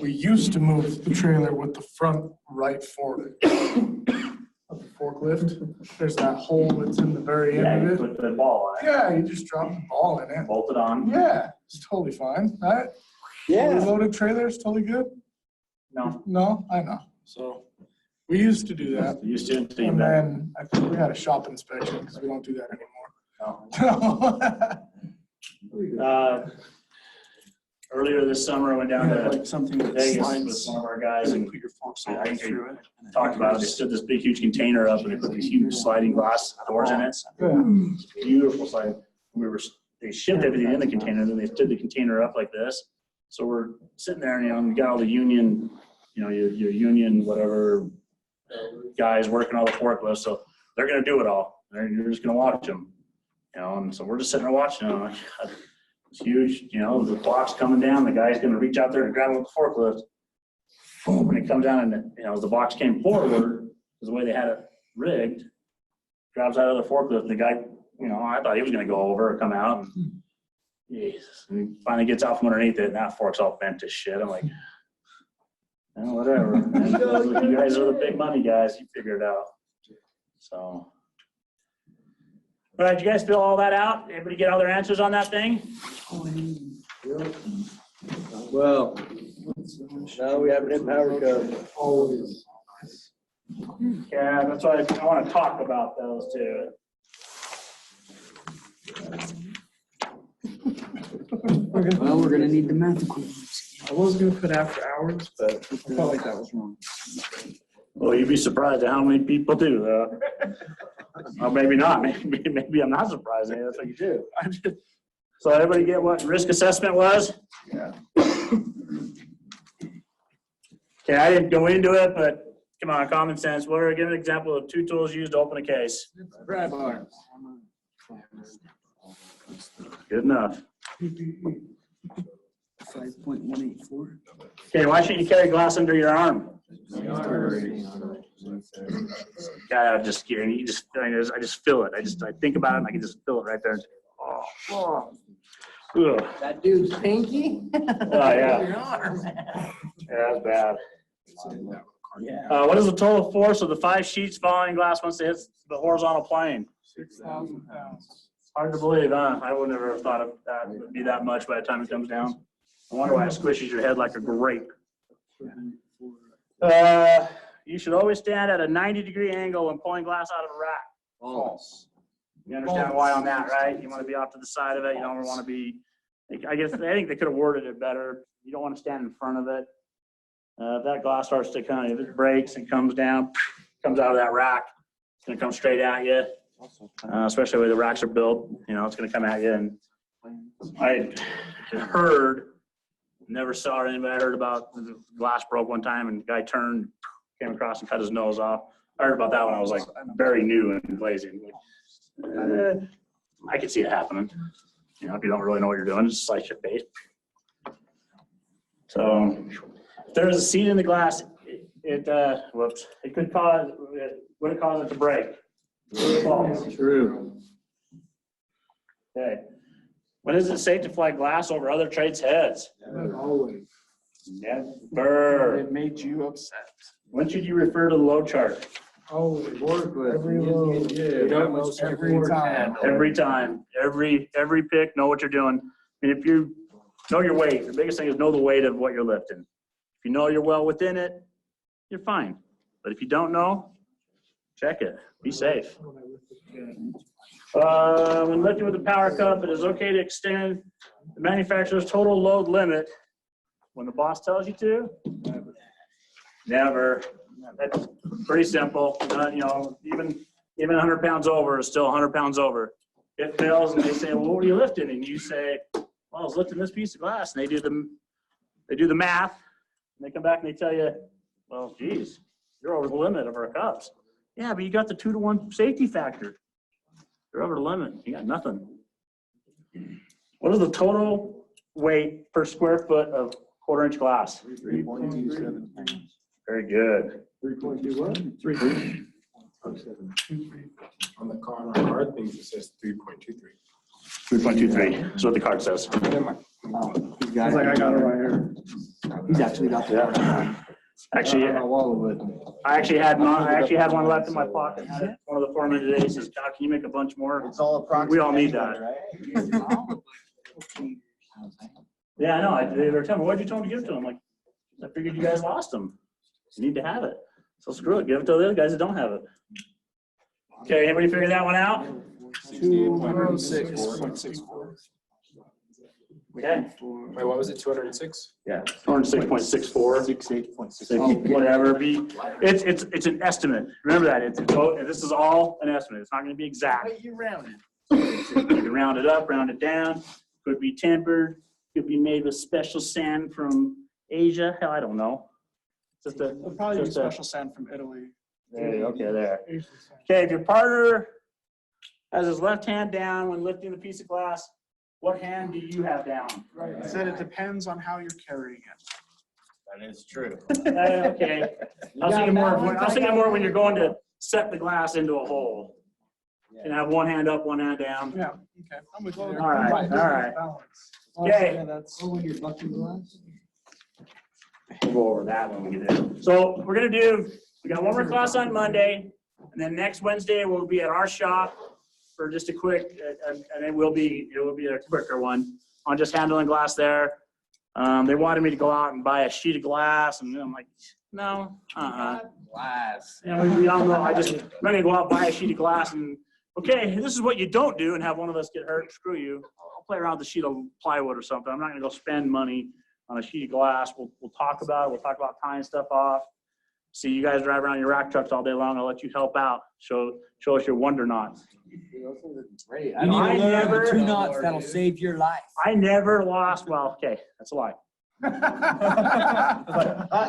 S8: we used to move the trailer with the front right fork of the forklift. There's that hole that's in the very end
S2: You
S8: of it.
S2: put the ball on it.
S8: Yeah, you just drop the ball in it.
S2: Bolt it on.
S8: Yeah, it's totally fine, right?
S1: Yeah.
S8: Loaded trailer is totally good?
S2: No.
S8: No, I know. So we used to do that.
S2: Used to until you
S8: And
S2: bend.
S8: then I think we had a shop inspection because we don't do that anymore.
S2: No. Earlier this summer, I went down to
S1: Like something that
S2: Vegas with
S1: slides.
S2: one of our guys and
S1: Put your forks
S2: I
S1: all
S2: think they
S1: through it.
S2: talked about it. They stood this big, huge container up and they put these huge sliding glass doors in it. Beautiful sliding. They shipped everything in the container, and then they stood the container up like this. So we're sitting there, and we got all the union, your union, whatever guys working all the forklifts. So they're going to do it all. You're just going to watch them, and so we're just sitting there watching them. Like, God, it's huge, the block's coming down. The guy's going to reach out there and grab it with the forklift. Boom, and it comes down, and as the box came forward, the way they had it rigged, grabs out of the forklift, and the guy, I thought he was going to go over or come out. And, Jesus. And he finally gets out from underneath it, and that fork's all bent to shit. I'm like, whatever. You guys are the big money guys. You figure it out. So, all right, you guys fill all that out? Everybody get all their answers on that thing?
S6: Well, now we have an power cut.
S8: Always.
S2: Yeah, that's why I want to talk about those too.
S1: Well, we're gonna need the math equation.
S4: I was gonna put after hours, but I felt like that was wrong.
S2: Well, you'd be surprised at how many people do, though. Or maybe not. Maybe I'm not surprised. Maybe that's what you do. So everybody get what risk assessment was?
S4: Yeah.
S2: Okay, I didn't go into it, but come on, common sense. What are give an example of 2 tools used to open a case?
S1: Grab bar.
S2: Good enough.
S1: 5.184.
S2: Okay, why shouldn't you carry glass under your arm? God, I just feel it. I think about it and I can just feel it right there. Oh. Ugh.
S6: That dude's pinky?
S2: Oh, yeah.
S6: Your arm.
S2: Yeah, that's bad.
S1: Yeah.
S2: What is the total force of the 5 sheets falling glass once it hits the horizontal plane?
S8: 6,000 pounds.
S2: Hard to believe, huh? I would never have thought of that. It would be that much by the time it comes down. I wonder why it squishes your head like a grape. You should always stand at a 90-degree angle when pulling glass out of a rack.
S8: False.
S2: You understand why on that, right? You want to be off to the side of it. You don't want to be, I think they could have worded it better. You don't want to stand in front of it. If that glass starts to if it breaks and comes down, comes out of that rack, it's going to come straight at you. Especially the way the racks are built, it's going to come at you. And I heard, never saw anybody. I heard about the glass broke one time and the guy turned, came across and cut his nose off. I heard about that when I was like very new in glazing. I could see it happening. If you don't really know what you're doing, just slice your face. So if there's a seed in the glass, it could cause, would it cause it to break? False.
S6: True.
S2: Okay. When is it safe to fly glass over other trades' heads?
S8: Always.
S2: Never.
S4: It made you upset.
S2: When should you refer to the load chart?
S8: Oh, every load.
S2: Every time, every pick, know what you're doing. I mean, if you know your weight, the biggest thing is know the weight of what you're lifting. If you know you're well within it, you're fine. But if you don't know, check it. Be safe. When lifting with the power cup, it is okay to extend the manufacturer's total load limit when the boss tells you to. Never. That's pretty simple. You know, even 100 pounds over is still 100 pounds over. It fails and they say, well, what are you lifting? And you say, well, I was lifting this piece of glass. And they do the math. And they come back and they tell you, well, geez, you're over the limit of our cups. Yeah, but you got the 2-to-1 safety factor. You're over the limit. You got nothing. What is the total weight per square foot of 1/4-inch glass?
S3: 3.27 pounds.
S2: Very good.
S3: 3.2 what? 3.
S5: On the card things, it says 3.23.
S2: 3.23. That's what the card says.
S1: He's got it.
S4: I got it right here.
S1: He's actually got that.
S2: Actually, I actually had one left in my pocket. One of the foremen today says, "God, can you make a bunch more?"
S3: It's all approximate.
S2: We all need that. Yeah, I know. They were telling me, what'd you tell them to give it to them? I'm like, I figured you guys lost them. You need to have it. So screw it. Give it to the other guys that don't have it. Okay, anybody figure that one out?
S4: 206.64.
S2: Okay.
S5: Wait, what was it, 206?
S2: Yeah. 206.64.
S3: 68.6.
S2: Whatever. It's an estimate. Remember that. This is all an estimate. It's not going to be exact.
S3: You round it.
S2: You can round it up, round it down. Could be tempered. Could be made with special sand from Asia. Hell, I don't know.
S4: It'll probably be special sand from Italy.
S2: Okay, there. Okay, if your partner has his left hand down when lifting the piece of glass, what hand do you have down?
S4: Right. It said it depends on how you're carrying it.
S6: That is true.
S2: Okay. I was thinking more when you're going to set the glass into a hole. And have one hand up, one hand down.
S4: Yeah. Okay. I'm with you.
S2: All right. All right. Okay.
S1: When you're bucking glass.
S2: We'll go over that when we get there. So we got one more class on Monday, and then next Wednesday we'll be at our shop for just a quick, and it will be a quicker one on just handling glass there. They wanted me to go out and buy a sheet of glass, and I'm like, no,
S6: Glass.
S2: And we all know I'm gonna go out and buy a sheet of glass, and okay, this is what you don't do, and have one of us get hurt. Screw you. I'll play around with a sheet of plywood or something. I'm not gonna go spend money on a sheet of glass. We'll talk about it. We'll talk about tying stuff off. See, you guys drive around your rack trucks all day long. I'll let you help out. Show us your wonder knots.
S6: Great.
S1: You need to learn the 2 knots that'll save your life.
S2: I never lost. Well, okay, that's a lie.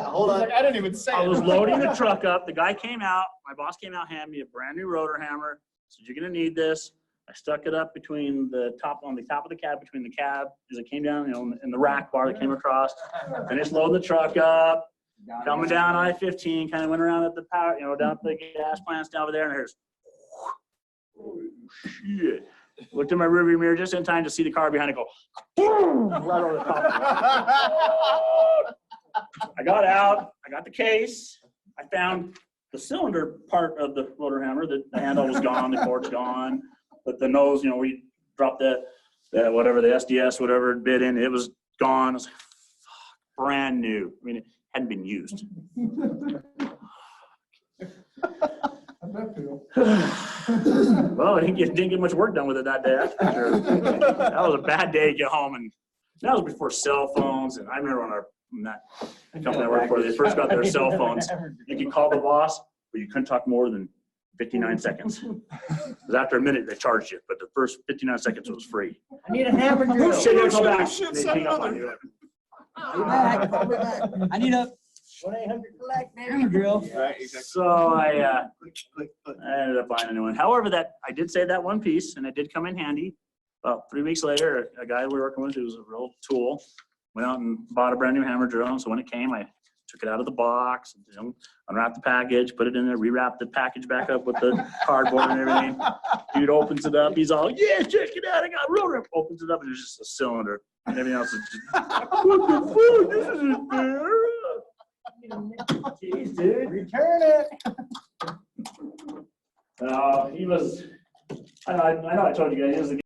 S3: Hold on.
S4: I didn't even say
S2: I
S4: it.
S2: was loading the truck up. The guy came out. My boss came out, handed me a brand new rotor hammer. Said, "You're gonna need this." I stuck it up between on the top of the cab, between the cab as it came down, in the rack bar that came across. Finished loading the truck up, coming down I-15, kind of went around at the power, down at the gas plants down over there, and here's, oh shit. Looked in my rearview mirror just in time to see the car behind it go, boom, right over the top. I got out, I got the case, I found the cylinder part of the rotor hammer. The handle was gone, the cord's gone. But the nose, we dropped the whatever, the SDS, whatever it bit in, it was gone. It was like, fuck, brand new. I mean, it hadn't been used. Well, it didn't get much work done with it that day, that's for sure. That was a bad day to get home, and that was before cell phones. And I remember when that company I worked for, they first got their cell phones. You could call the boss, but you couldn't talk more than 59 seconds. Because after a minute, they charged you, but the first 59 seconds was free.
S1: I need a hammer drill.
S2: Go back. They hang up on you.
S1: I need a 1-800-COLLECT hammer drill.
S3: Right, exactly.
S2: So I ended up buying a new one. However, I did save that one piece, and it did come in handy. About 3 weeks later, a guy we were working with, who was a real tool, went out and bought a brand new hammer drill. And so when it came, I took it out of the box, unwrapped the package, put it in there, rewrapped the package back up with the cardboard and everything. Dude opens it up. He's all, yeah, check it out. I got a rotor. Opens it up, and there's just a cylinder. And everything else is just, what the fuck? This isn't fair. Jeez, dude.
S1: Return it.
S2: was, I know I told you guys, he was the